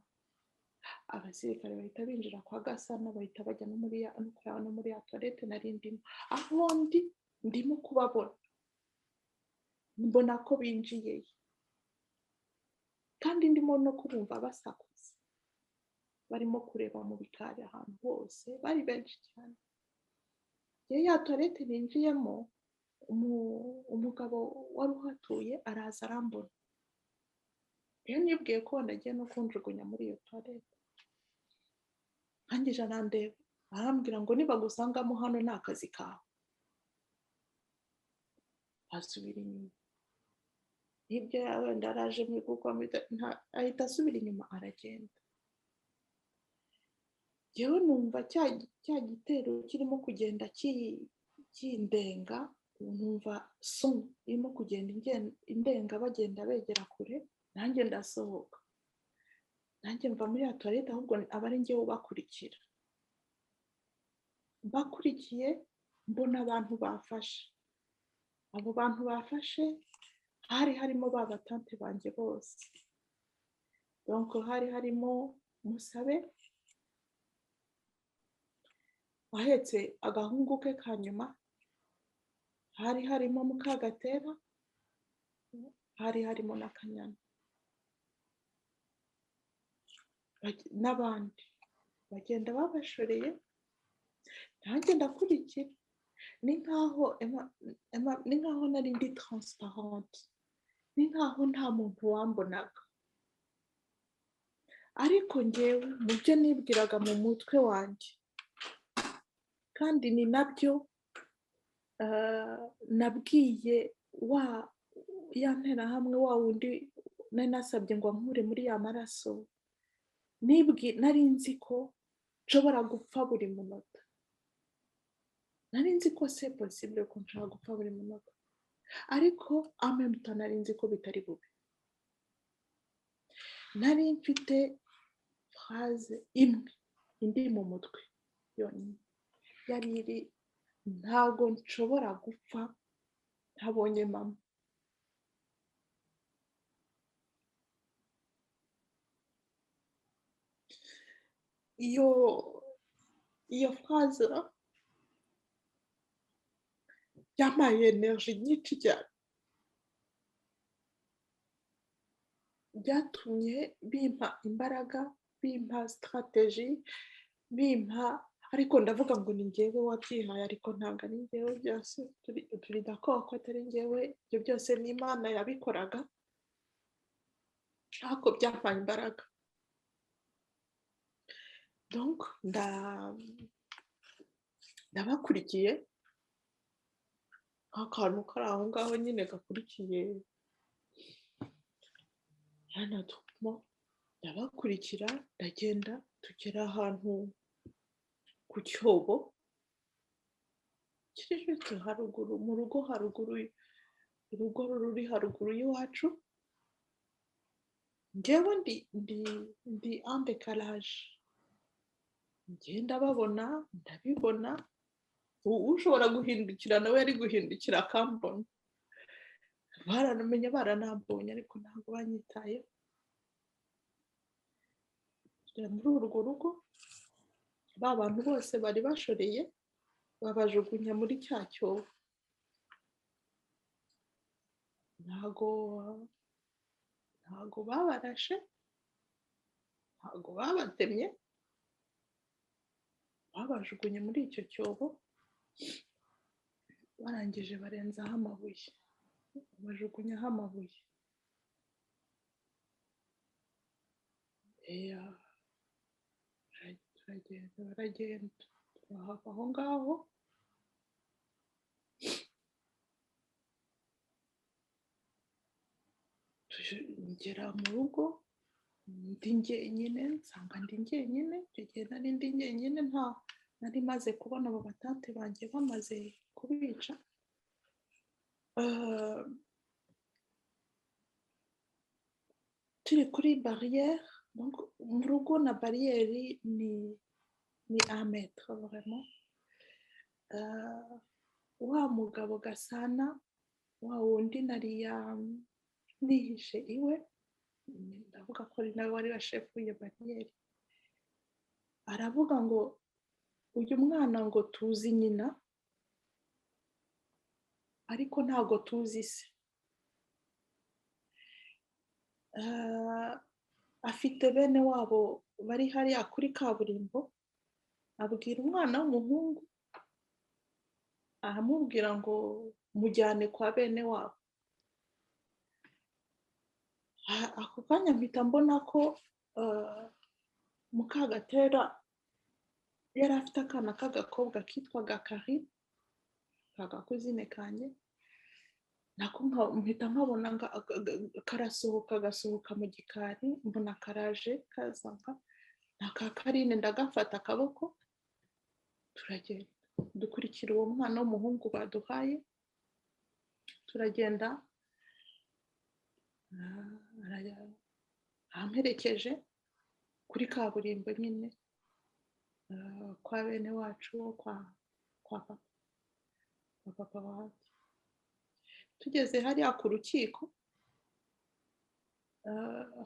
B: abasirikare bahita binjira kwa Gasana, bahita bajya no muri ya toilette nari ndimo. Aho ndimo kubabona, mbona ko binjiyeyo kandi ndimo no kubumva basakuza, barimo kureba mu bikari ahantu hose, bari benshi cyane. Ya toilette ninjiyemo, umugabo wari uhatuye araza arambona, iyo nibwiye ko nagiye no kunjugunya muri iyo toilette. Arangije arandeba arambwira ngo nibagusangamo hano ni akazi kawe. Asubira inyuma, ibyo wenda araje muri kuko ahita asubira inyuma aragenda. Yewe numva cya gitero kirimo kugenda kindenga, numva irimo kugenda indenga, bagenda begera kure, nanjye ndasohoka. Nanjye mva muri ya toilette, ahubwo aba ari njyewe ubakurikira. Mbakurikiye mbona abantu bafashe. Abo bantu bafashe hari harimo ba batante banjye bose. Donc hari harimo Musabe wahetse agahungu ke ka nyuma, hari harimo Mukagatera, hari harimo na Kanyana n'abandi. Bagenda babashoreye, nanjye ndakurikira. Ni nkaho nari ndi transparente, ni nkaho nta muntu wambonaga. Ariko njyewe mu byo nibwiraga mu mutwe wanjye, kandi ni nabyo nabwiye ya nterahamwe wa wundi nari nasabye ngo ankure muri ya maraso, nari nzi ko nshobora gupfa buri munota. Nari nzi ko c'est possible ko nshobora gupfa buri munota, ariko en même temps nari nzi ko bitari bube. Nari mfite phrase imwe indi mu mutwe yonyine, yari iri: ntago nshobora gupfa ntabonye mama. Iyo phrase yampaye energy nyinshi cyane, byatumye bimpa imbaraga, bimpa strategy, bimpa, ariko ndavuga ngo ni njyewe wabyihaye, ariko ntabwo ari njyewe byose. Turi d'accord ko atari njyewe, ibyo byose ni Imana yabikoraga, ariko byampaye imbaraga. Donc ndabakurikiye nk'akantu kari aho ngaho nyine gakurikiye yanatuma, ndabakurikira, ndagenda tugera ahantu ku cyobo kiri juste haruguru mu rugo, urugo ruri haruguru y'iwacu. Njyewe ndi en décalage, ngenda babona, ndabibona. Ushobora guhindukira nawe yari guhindukira akambona. Baranamenye, baranambonye, ariko ntabwo banyitayeho. Muri urwo rugo ba bantu bose bari bashoreye babajugunya muri cya cyobo. Ntago babarashe, ntago babatemye, babajugunye muri icyo cyobo. Barangije barenzaho amabuye, bajugunyaho amabuye. Baragenda turahava aho ngaho. Ngera mu rugo ndi njyenyine, nsanga ndi njyenyine. Icyo gihe nari ndi njyenyine, nari maze kubona abo batante banjye bamaze kubica. Turi kuri barrière, donc mu rugo na barrière ni 1 mètre vraiment. Wa mugabo Gasana wa wundi nariya nihishe iwe, ndavuga ko ari nawe wari washefuye bariyeri, aravuga ngo uyu mwana ngo tuzi nyina ariko ntabwo tuzi se. Afite bene wabo bari hariya kuri kaburimbo, abwira umwana w'umuhungu, aramubwira ngo mujyane kwa bene wabo. Ako kanya mpita mbona ko Mukagatera yari afite akana k'agakobwa kitwaga Karine, kagakuzine kanjye, nako mpita nkabona gasohoka mu gikari, mbona karaje kazanga na ka Karine, ndagafata akaboko turagenda dukurikira uwo mwana w'umuhungu baduhaye, turagenda amperekeje kuri kaburimbo nyine kwa bene wacu, kwa papa wacu. Tugeze hariya ku rukiko,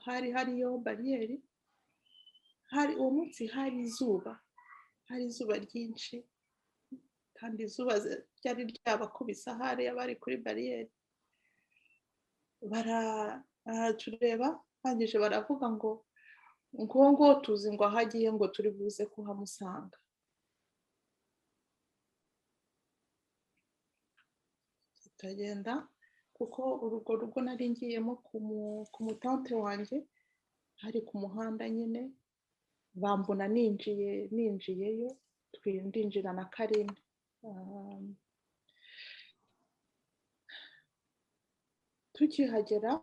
B: hari hariyo bariyeri, uwo munsi hari izuba ryinshi, kandi izuba ryari ryabakubise hariya bari kuri bariyeri. Baratureba bangije baravuga ngo tuzi ngo aho agiye ngo turi buze kuhamusanga. Tutagenda kuko urwo rugo nari ngiyemo ku mutante wanjye hari ku muhanda nyine, bambona ninjiyeyo, ndinjira na Karine. Tukihagera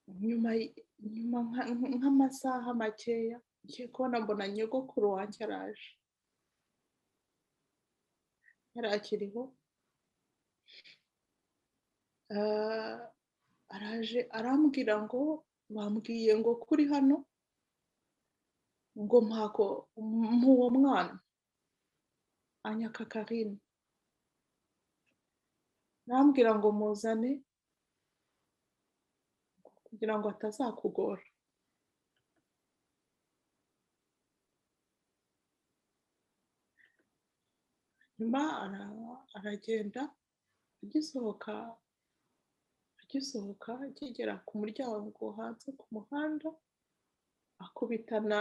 B: nyuma nk'amasaha makeya, ngiye kubona mbona nyogokuru wanjye araje, yari akiriho. Araje arambwira ngo bambwiye ngo kuri hano ngo uwo mwana anyaka Karine, arambwira ngo muzane kugira ngo atazakugora. Nyuma aragenda, agisohoka akigera ku muryango hanze ku muhanda, akubitana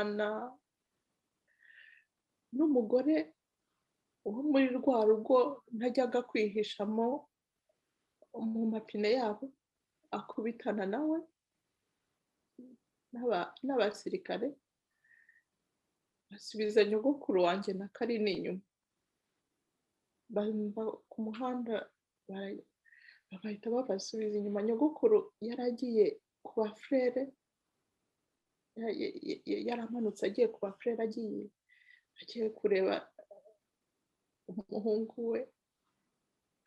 B: n'umugore wo muri rwa rugo ntajyaga kwihishamo mu mapine yabo, akubitana nawe n'abasirikare, basubiza nyogokuru wanjye na Karine inyuma. Ku muhanda bahita babasubiza inyuma. Nyogokuru yari agiye ku bafurere, yaramanutse agiye ku bafurere, agiye kureba umuhungu we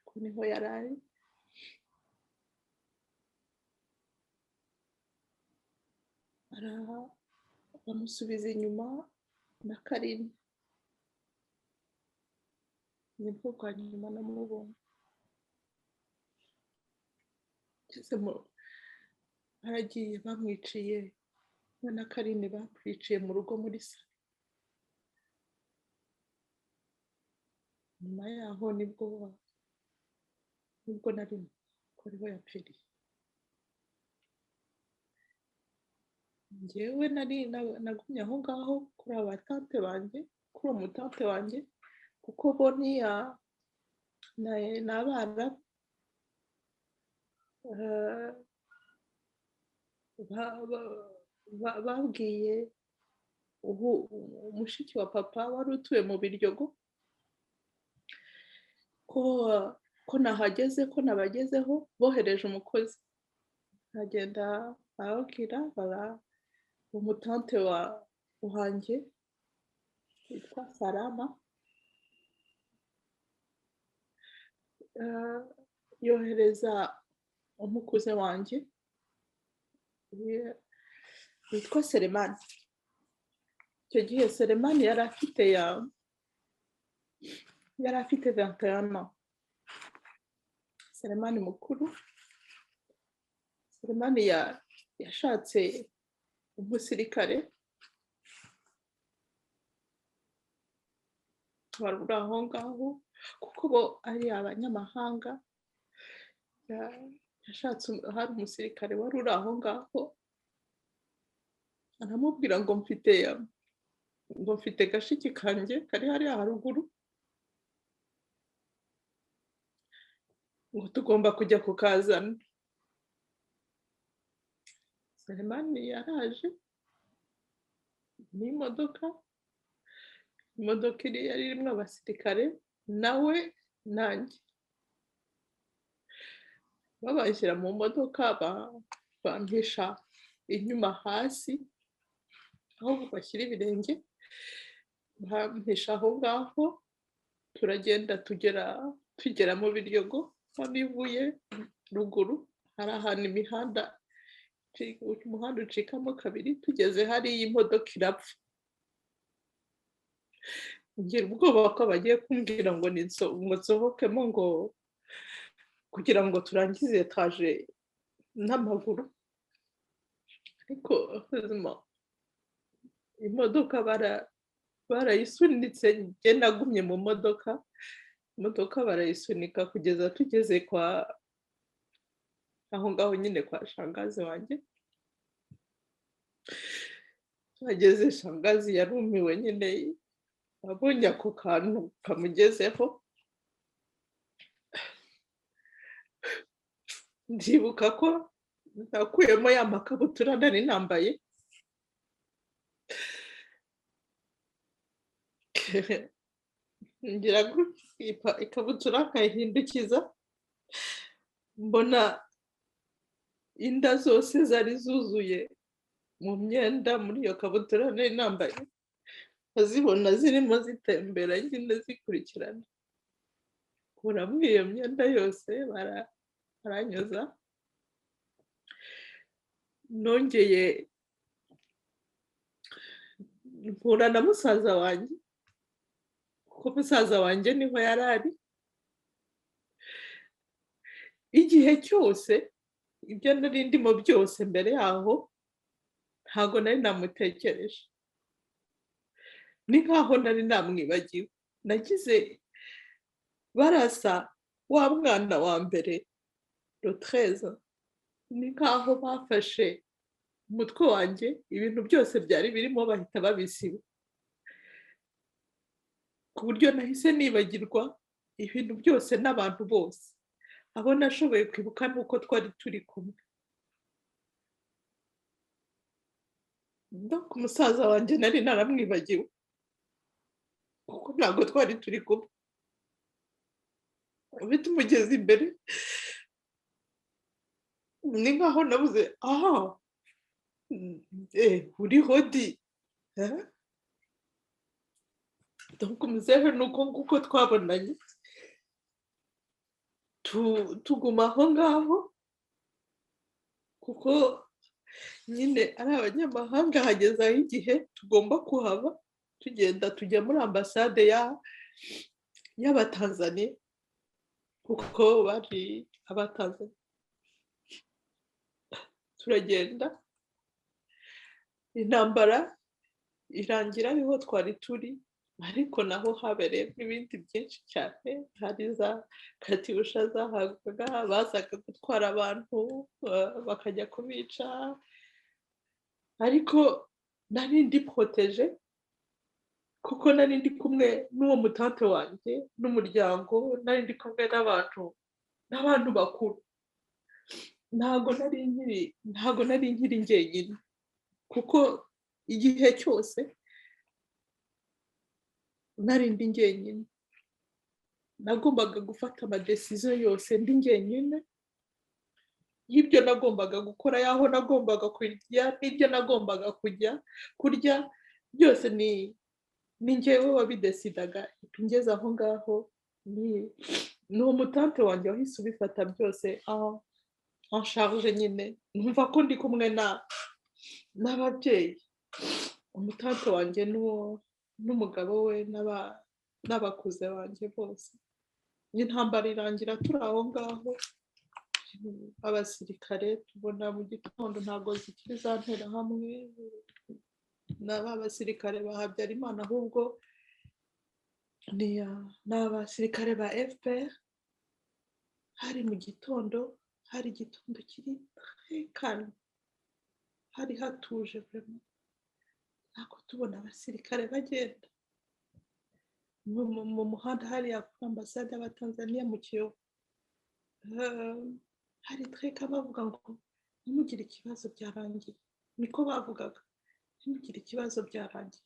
B: ko niho yari ari. Bamusubiza inyuma na Karine, nibwo bwa nyuma namubonye. Baragiye bamwiciye, we na Karine bamwiciye mu rugo muri salo. Nyuma yaho nibwo nari ko ariho yapfiriye. Njyewe nagumye aho ngaho kuri abatante banjye, kuri uwo mutante wanjye, kuko bo ni abana babwiye umushiki wa papa wari utuye mu Biryogo ko nahageze, ko nabagezeho, bohereje umukozi. Agenda ababwira, umutante wanjye witwa Salama, yohereza umukuze wanjye witwa Selemani. Icyo gihe Selemani yari afite yari afite 21 ans. Selemani mukuru, Selemani yashatse umusirikare wari uri aho ngaho kuko bo ari abanyamahanga. Yashatse hari umusirikare wari uri aho ngaho, aramubwira ngo mfite gashiki kanjye kari hariya haruguru, ngo tugomba kujya kukazana. Selemani yaraje n'imodoka yari irimo abasirikare nawe nanjye, babashyira mu modoka bampisha inyuma hasi aho bashyira ibirenge, bampisha aho ngaho. Turagenda tugera mu Biryogo, aho nivuye ruguru hari ahantu umuhanda ucikamo kabiri, tugeze hariya imodoka irapfa. Ngira ubwoba ko bagiye kumbwira ngo nsohokemo ngo kugira ngo turangize etaje n'amaguru, ariko imodoka barayisunitse, njye nagumye mu imodoka barayisunika kugeza tugeze aho ngaho nyine kwa shangazi wanjye. Twageze, shangazi yarumiwe nyine, abonye ako kantu kamugezeho. Ndibuka ko nakuyemo ya makabutura nari nambaye, ngira ikabutura nkayihindukiza, mbona inda zose zari zuzuye mu myenda muri iyo kabutura nari nambaye, azibona zirimo zitembera nyine zikurikirana. Kuramo iyo myenda yose baranyoza. Nongeye mpura na musaza wanjye, kuko musaza wanjye niho yari ari. Igihe cyose ibyo nari ndimo byose mbere yaho ntago nari namutekereje, ni nkaho nari namwibagiwe. Nagize barasa wa mwana wa mbere le 13, ni nkaho bafashe umutwe wanjye, ibintu byose byari birimo bahita babisiba, ku buryo nahise nibagirwa ibintu byose n'abantu bose. Abo nashoboye kwibuka nuko twari turi kumwe. Donc umusaza wanjye nari naramwibagiwe kuko ntabwo twari turi kumwe. Bitumugeze imbere ni nkaho nabuze uriho di. Donc muzehe nuko nguko twabonanye, tuguma aho ngaho kuko nyine ari abanyamahanga. Hagezaho igihe tugomba kuhaba, tugenda tujya muri ambasade y'abatanzaniya kuko bari abatanzaniya. Turagenda, intambara irangira ariho twari turi, ariko naho habereye n'ibindi byinshi cyane. Hari za katyusha zahagwaga, bazaga gutwara abantu bakajya kubica, ariko nari ndi protege kuko nari ndi kumwe n'uwo mutante wanjye n'umuryango, nari ndi kumwe n'abantu bakuru. Ntago nari nkiri njyenyine kuko igihe cyose nari ndi njyenyine. Nagombaga gufata amadecision yose ndi njyenyine, y'ibyo nagombaga gukora, yaho nagombaga kujya n'ibyo nagombaga kurya byose ni njyewe wabidesidaga. Ngeze aho ngaho ni umutante wanjye wahise ubifata byose en charge nyine. Numva ko ndi kumwe n'ababyeyi, umutante wanjye n'umugabo we n'abakuze banjye bose n'intambara irangira turi aho ngaho abasirikare tubona mu gitondo ntabwo zikiri za nterahamwe n'abasirikare ba Habyarimana ahubwo ni abasirikare ba FPR hari mu gitondo hari igitondo kiri kane hari hatuje vraiment ntabwo tubona abasirikare bagenda mu muhanda hariya kuri ambasade y'Abatanzaniya mu Kiyovu hari tweka bavuga ngo ntimugire ikibazo byarangiye niko bavugaga ntimugire ikibazo byarangiye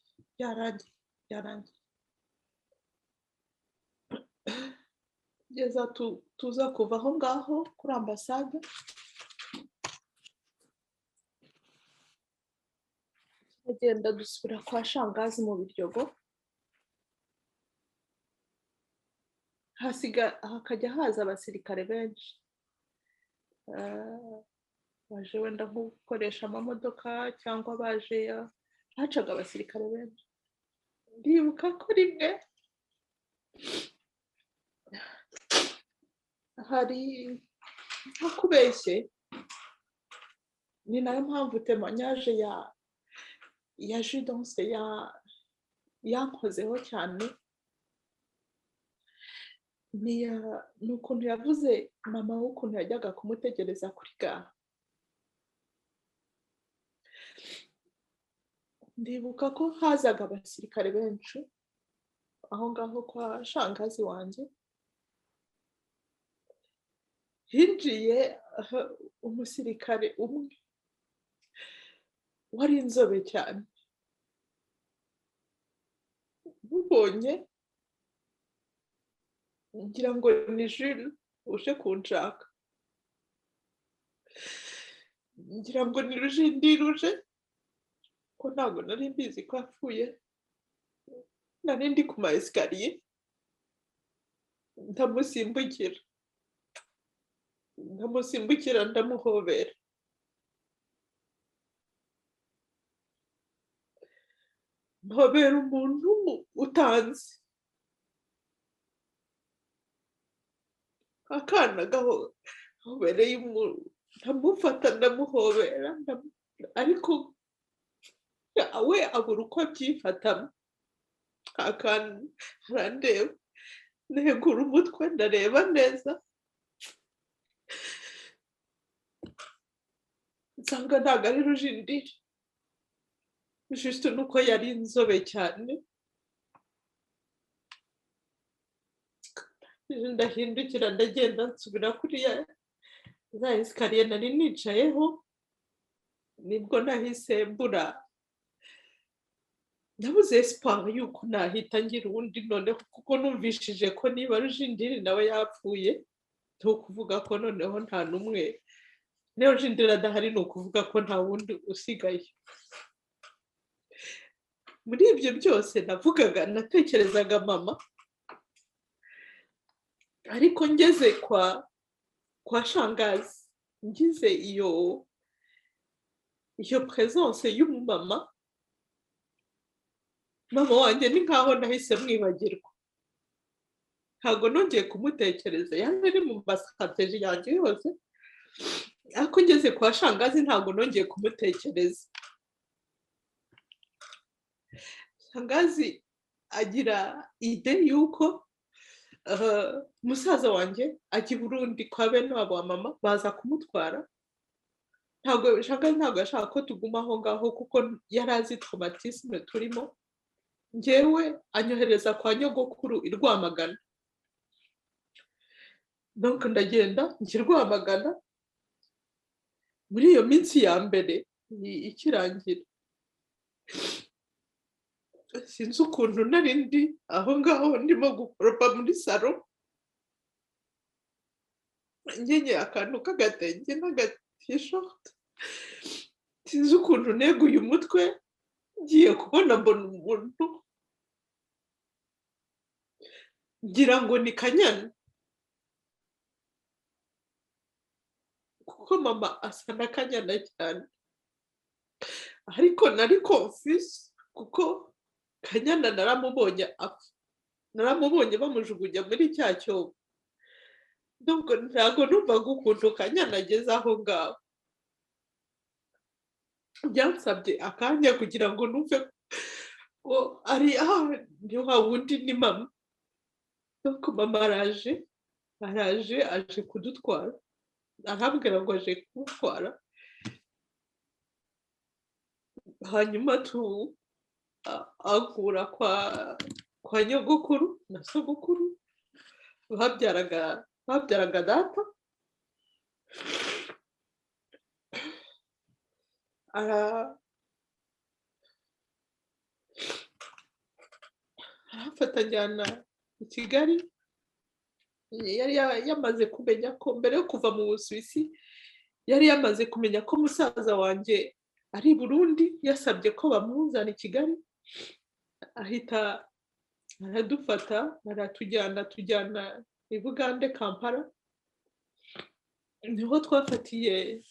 B: kugeza tuza kuva aho ngaho kuri ambasade tugenda dusubira kwa shangazi mu Biryogo hakajya haza abasirikare benshi baje wenda nko gukoresha amamodoka cyangwa baje hacaga abasirikare benshi ndibuka ko rimwe hari nko kubeshye ni nayo mpamvu témoignage ya Judence yankozeho cyane ni ukuntu yavuze mama w'ukuntu yajyaga kumutegereza kuri gare ndibuka ko hazaga abasirikare benshi aho ngaho kwa shangazi wanjye hinjiye umusirikare umwe wari inzobe cyane mubonye ngira ngo ni Jules uje kunshaka ngira ngo ni Rujindiruje ko ntabwo nari mbizi ko apfuye nari ndi ku ma esikariye ndamusimbukira ndamuhobera mpobera umuntu utanzi akana gahobereye ndamufata ndamuhobera ariko we abura uko abyifatamo akana arandeba negura umutwe ndareba neza nsanga ntabwo ari Rujindiri juste nuko yari inzobe cyane ndahindukira ndagenda nsubira kuri za esikariye nari nicayeho nibwo nahise mbura nabuze espoir yuko nahita ngira uwundi noneho kuko numvishije ko niba Rujindiri nawe yapfuye ni ukuvuga ko noneho nta n'umwe niyo Rujindiri adahari ni ukuvuga ko nta wundi usigaye muri ibyo byose navugaga natekerezaga mama ariko ngeze kwa shangazi ngize iyo presence y'umumama mama wanjye ni nkaho nahise mwibagirwa ntabwo nongeye kumutekereza yari ari mu strategy yanjye yose ariko ngeze kwa shangazi ntabwo nongeye kumutekereza shangazi agira ide yuko musaza wanjye ajya i Burundi kwa bene wabo wa mama baza kumutwara shangazi ntabwo yashaka ko tuguma aho ngaho kuko yari azi traumatisme turimo njyewe anyohereza kwa nyogokuru i Rwamagana donc ndagenda njya i Rwamagana muri iyo minsi ya mbere ikirangira sinzi ukuntu nari ndi aho ngaho ndimo gukoropa muri salo ngenye akantu k'agatenge n'agatishort sinzi ukuntu neguye umutwe ngiye kubona mbona umuntu ngira ngo ni Kanyana kuko mama asa na Kanyana cyane ariko nari confuse kuko Kanyana naramubonye apfa
C: naramubonye bamujugunya muri cya cyobo ntabwo numvaga ukuntu kanyana ageze aho ngaho byansabye akanya kugira ngo numve ko ari ni wa wundi ni mama nuko mama aje kudutwara arambwira ngo aje kumutwara hanyuma agura kwa nyogokuru na sogokuru babyaraga data arafata njyana i Kigali yari yamaze kumenya ko mbere yo kuva mu Busuwisi yari yamaze kumenya ko musaza wanjye ari i Burundi yasabye ko bamuzana i Kigali ahita aradufata tujyana i Bugande Kampala niho twafatiye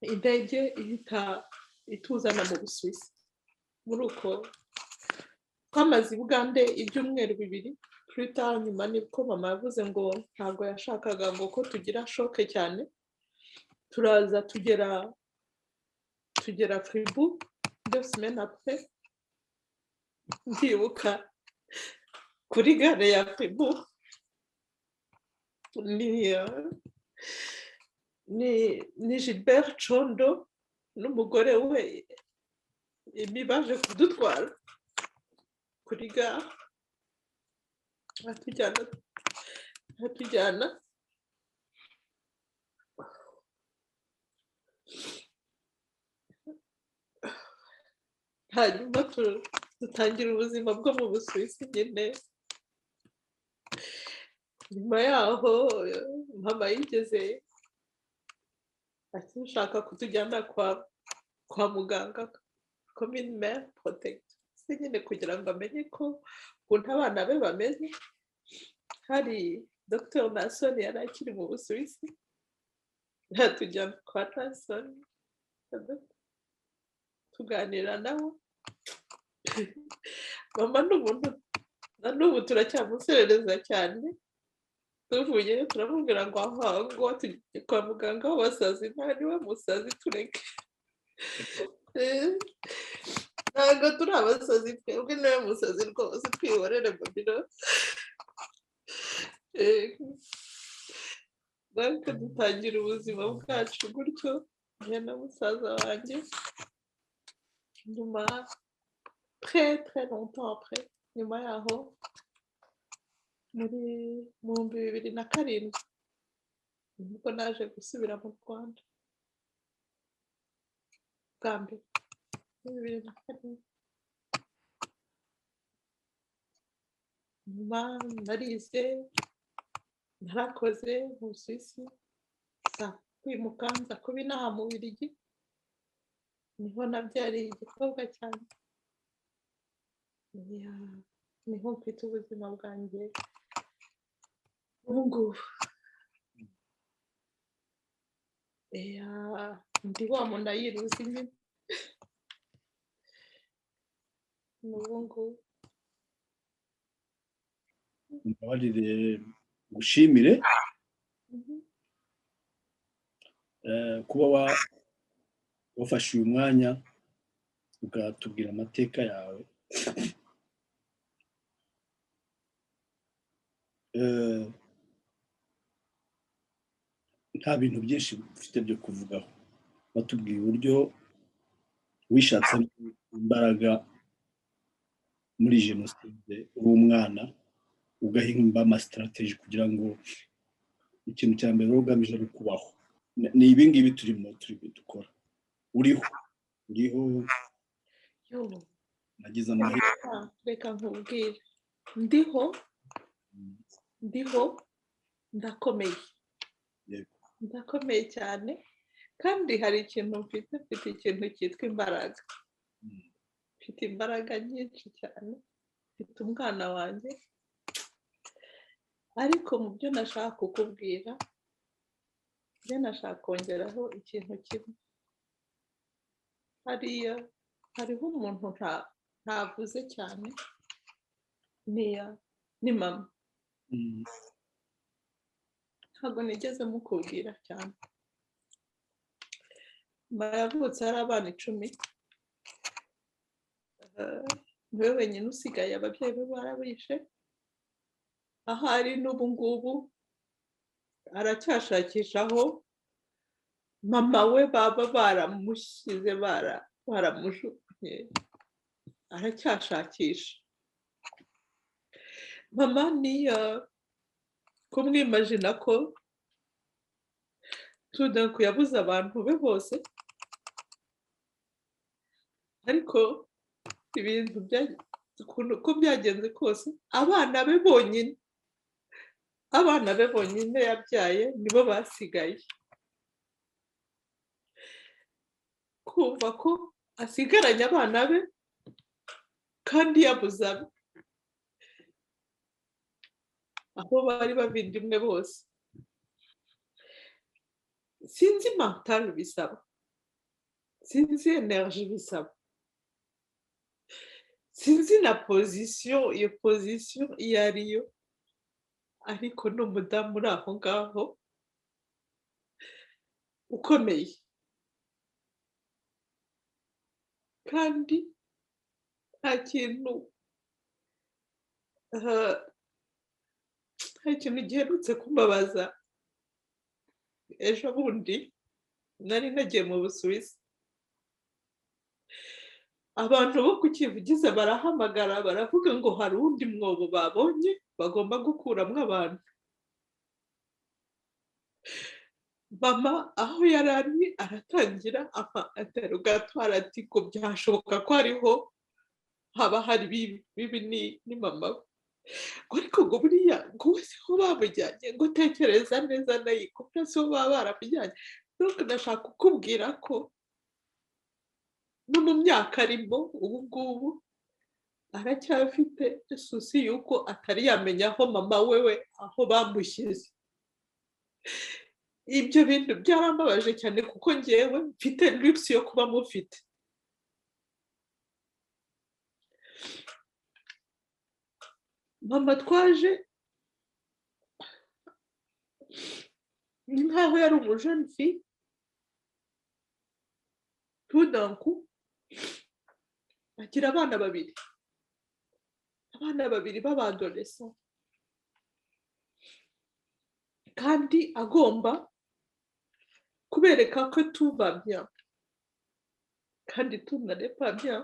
C: indege ihita ituzana mu Busuwisi muri uko twamaze i Bugande ibyumweru 2 plus nyuma nibwo mama yavuze ngo ntabwo yashakaga ngo ko tugira shoke cyane turaza tugera Fribourg 2 semaines après ndibuka kuri gare ya Fribourg ni Gilbert Condo n'umugore we baje kudutwara kuri gare atujyana hanyuma dutangira ubuzima bwo mu Busuwisi nyine nyuma yaho mama yigeze ashaka kutujyana kwa muganga commune mère protect nyine kugira ngo amenye ko ukuntu abana be bameze hari Dr Nason yari akiri mu Busuwisi tujyana kwa Nason tuganira nawe mama n'umuntu na n'ubu turacyamuserereza cyane tuvuye turamubwira ngo ngo tujye kwa muganga w'abasazi niwe musazi tureke ntabwo turi abasazi twebwe niwe musazi rwose twihorere babiro natwe dutangira ubuzima bwacu gutyo njye na musaza wanjye nyuma très longtemps après nyuma yaho mu 2007 nibwo naje gusubira mu Rwanda bwa mbere 2007 nyuma narize narakoze mu Busuwisi kwimuka nza kuba inaha mu Bubiligi niho nabyariye igikobwa cyane niho mfite ubuzima bwanjye ubu ngubu ndi wa muntu ayiruzi nyine ubu ngubu
A: mbabarire gushimire kuba wafashe uyu mwanya ugatubwira amateka yawe nta bintu byinshi ufite byo kuvugaho batubwiye uburyo wishatse imbaraga muri jenoside uri umwana ugahimba amasitrategi kugira ngo ikintu cya mbere ugamije ari kubaho ni ibingibi turi dukora uriho nagize amahirwe
C: reka nkubwire ndiho ndakomeye cyane kandi hari ikintu mfite ikintu cyitwa imbaraga mfite imbaraga nyinshi cyane mfite umwana wanjye ariko mu byo nashaka kukubwira nashaka kongeraho ikintu kimwe hariho umuntu ntavuze cyane ni mama
A: Mm.
C: ntabwo nigeze mukubwira cyane mama yavutse hari abana 10 niwe wenyine usigaye ababyeyi be barabishe ahari n'ubu ngubu aracyashakisha aho mama we baba baramushyize baramujugunye aracyashakisha mama ni kumwimagina ko tudanku yabuze abantu be bose ariko ibintu uko byagenze kose abana be bonyine yabyaye nibo basigaye kumva ko asigaranye abana be kandi yabuze abe aho bari bavindimwe bose sinzi mental bisaba sinzi energy bisaba sinzi na iyo position iyo ariyo ariko n'umudamu uri aho ngaho ukomeye kandi nta kintu giherutse kumbabaza ejo bundi nari nagiye mu Busuwisi abantu bo ku Kivugiza barahamagara baravuga ngo hari undi mwobo babonye bagomba gukuramo abantu mama aho yari ari aratangira interrogatoire ati ko byashoboka ko ariho haba hari bibi ni mama ariko ngo buriya ngo wese ho bamujyanye ngo tekereza neza nayo kuko so baba baramujyanye nuko ndashaka kukubwira ko no mu myaka arimo ubu ngubu aracyafite isusi yuko atari yamenya aho mama wewe aho bamushyize ibyo bintu byarambabaje cyane kuko ngewe mfite luxe yo kuba mufite mama twaje nkaho yari umujene fille tout d'un coup agira abana babiri b'abadolescent kandi agomba kubereka ko tuba bien kandi tunare pas bien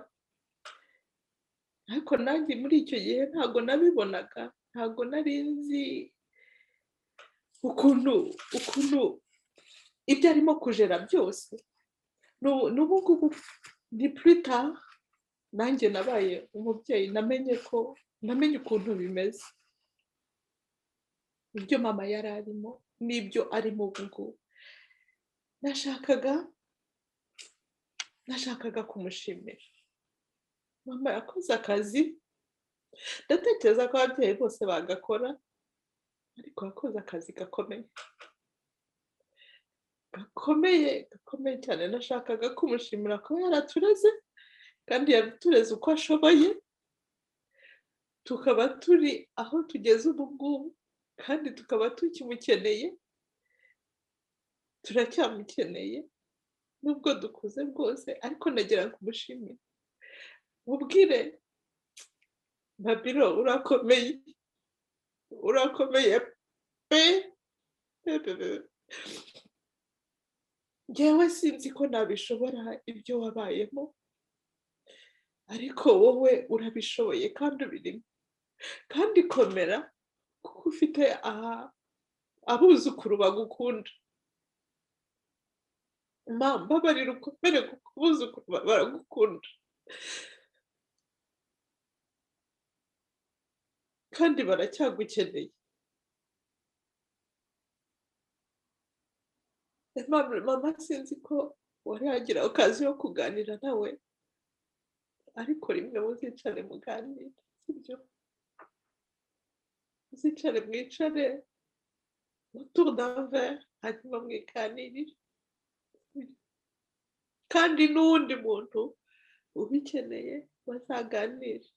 C: ariko nanjye muri icyo gihe ntabwo nabibonaga ntabwo nari nzi ukuntu ibyo arimo kujera byose n'ubu ngubu ni plus tard nanjye nabaye umubyeyi namenye ukuntu bimeze ibyo mama yari arimo n'ibyo arimo ubu ngubu nashakaga kumushimira mama yakoze akazi ndatekereza ko ababyeyi bose bagakora ariko yakoze akazi gakomeye cyane nashakaga kumushimira ko yaratureze kandi yatureze uko ashoboye tukaba turi aho tugeze ubu ngubu kandi tukaba tukimukeneye turacyamukeneye nubwo dukuze bwose ariko nagira ngo umushimire ubwire Babiro urakomeye pe njyewe sinzi ko nabishobora ibyo wabayemo ariko wowe urabishoboye kandi ubirimo kandi komera kuko ufite abuzukuru bagukunda mbabarira ukomere kuko abuzukuru baragukunda kandi baracyagukeneye mama sinzi ko wari yagira okazi yo kuganira nawe ariko rimwe muzicare muganire sibyo muzicare mwicare autour d'un verre hanyuma mwiganirire kandi n'uwundi muntu ubikeneye bazaganire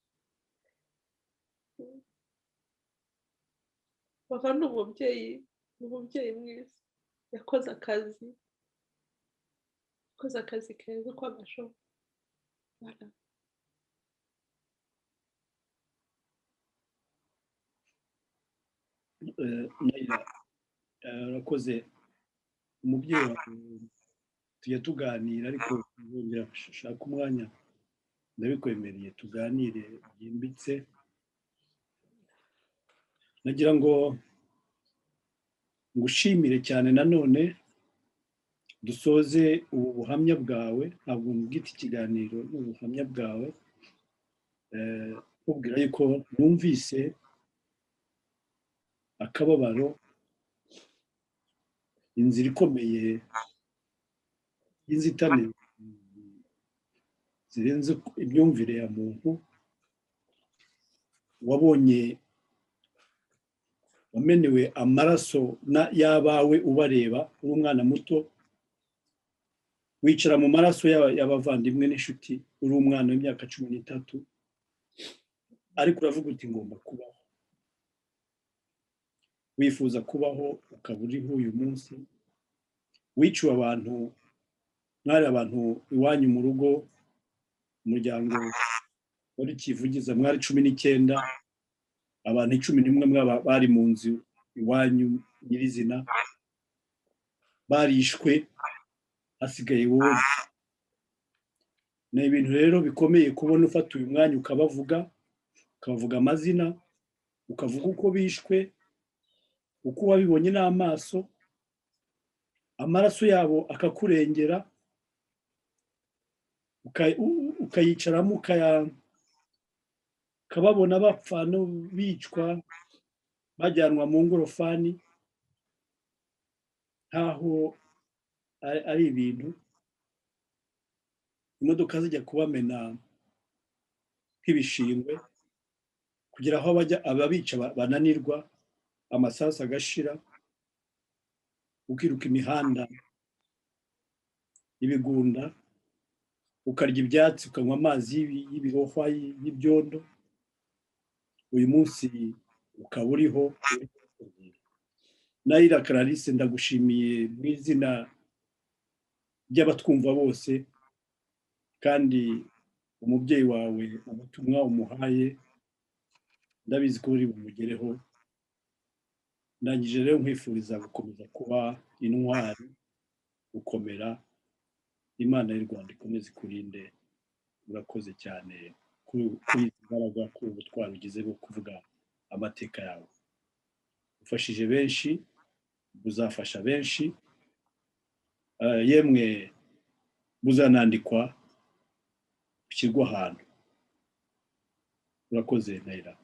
C: papa ni umubyeyi mwiza, yakoze akazi keza uko agashoboye.
A: urakoze. Umubyeyi wawe tujya tuganira, ariko nzongera gushaka umwanya ndabikwemereye tuganire byimbitse. nagira ngo ngushimire cyane nanone dusoze ubu buhamya bwawe, ntabwo mbwita ikiganiro, ni ubuhamya bwawe, nkubwira yuko numvise akababaro, inzira ikomeye y'inzitane zirenze imyumvire ya muntu, wamenewe amaraso y'abawe ubareba uri umwana muto, wicara mu maraso y'abavandimwe n'inshuti uri umwana w'imyaka 13, ariko uravuga uti ngomba kubaho. Wifuza kubaho ukaba uriho uyu munsi. Wiciwe abantu, mwari abantu iwanyu mu rugo, umuryango wari Kivugiza, mwari 19, abantu 11 bari mu nzu iwanyu nyirizina, barishwe, hasigaye wowe. Ni ibintu rero bikomeye kubona ufata uyu mwanya ukabavuga amazina, ukavuga uko bishwe, uko wabibonye n'amaso, amaraso yabo akakurengera, ukayicaramo ukababona bapfa no bicwa, bajyanwa mu ngorofani nkaho ari ibintu, imodoka zijya kubamena nk'ibishingwe, kugira aho ababica bananirwa, amasasu agashira, ukiruka imihanda y'ibigunda, ukarya ibyatsi, ukanywa amazi y'ibirohwa y'ibyondo. Uyu munsi ukaba uriho. Nayira Clarisse, ndagushimiye mu izina ry'abatwumva bose, kandi umubyeyi wawe ubutumwa umuhaye ndabizi ko uri bumugereho. Ndangije rero nkwifuriza gukomeza kuba intwari, gukomera. Imana y'u Rwanda ikomeze ikurinde. Urakoze cyane kuri imbaraga, kuri ubutwari ugize bwo kuvuga amateka yawe. Ufashije benshi, buzafasha benshi, yemwe buzanandikwa, bishyirwa ahantu. Urakoze Nayira.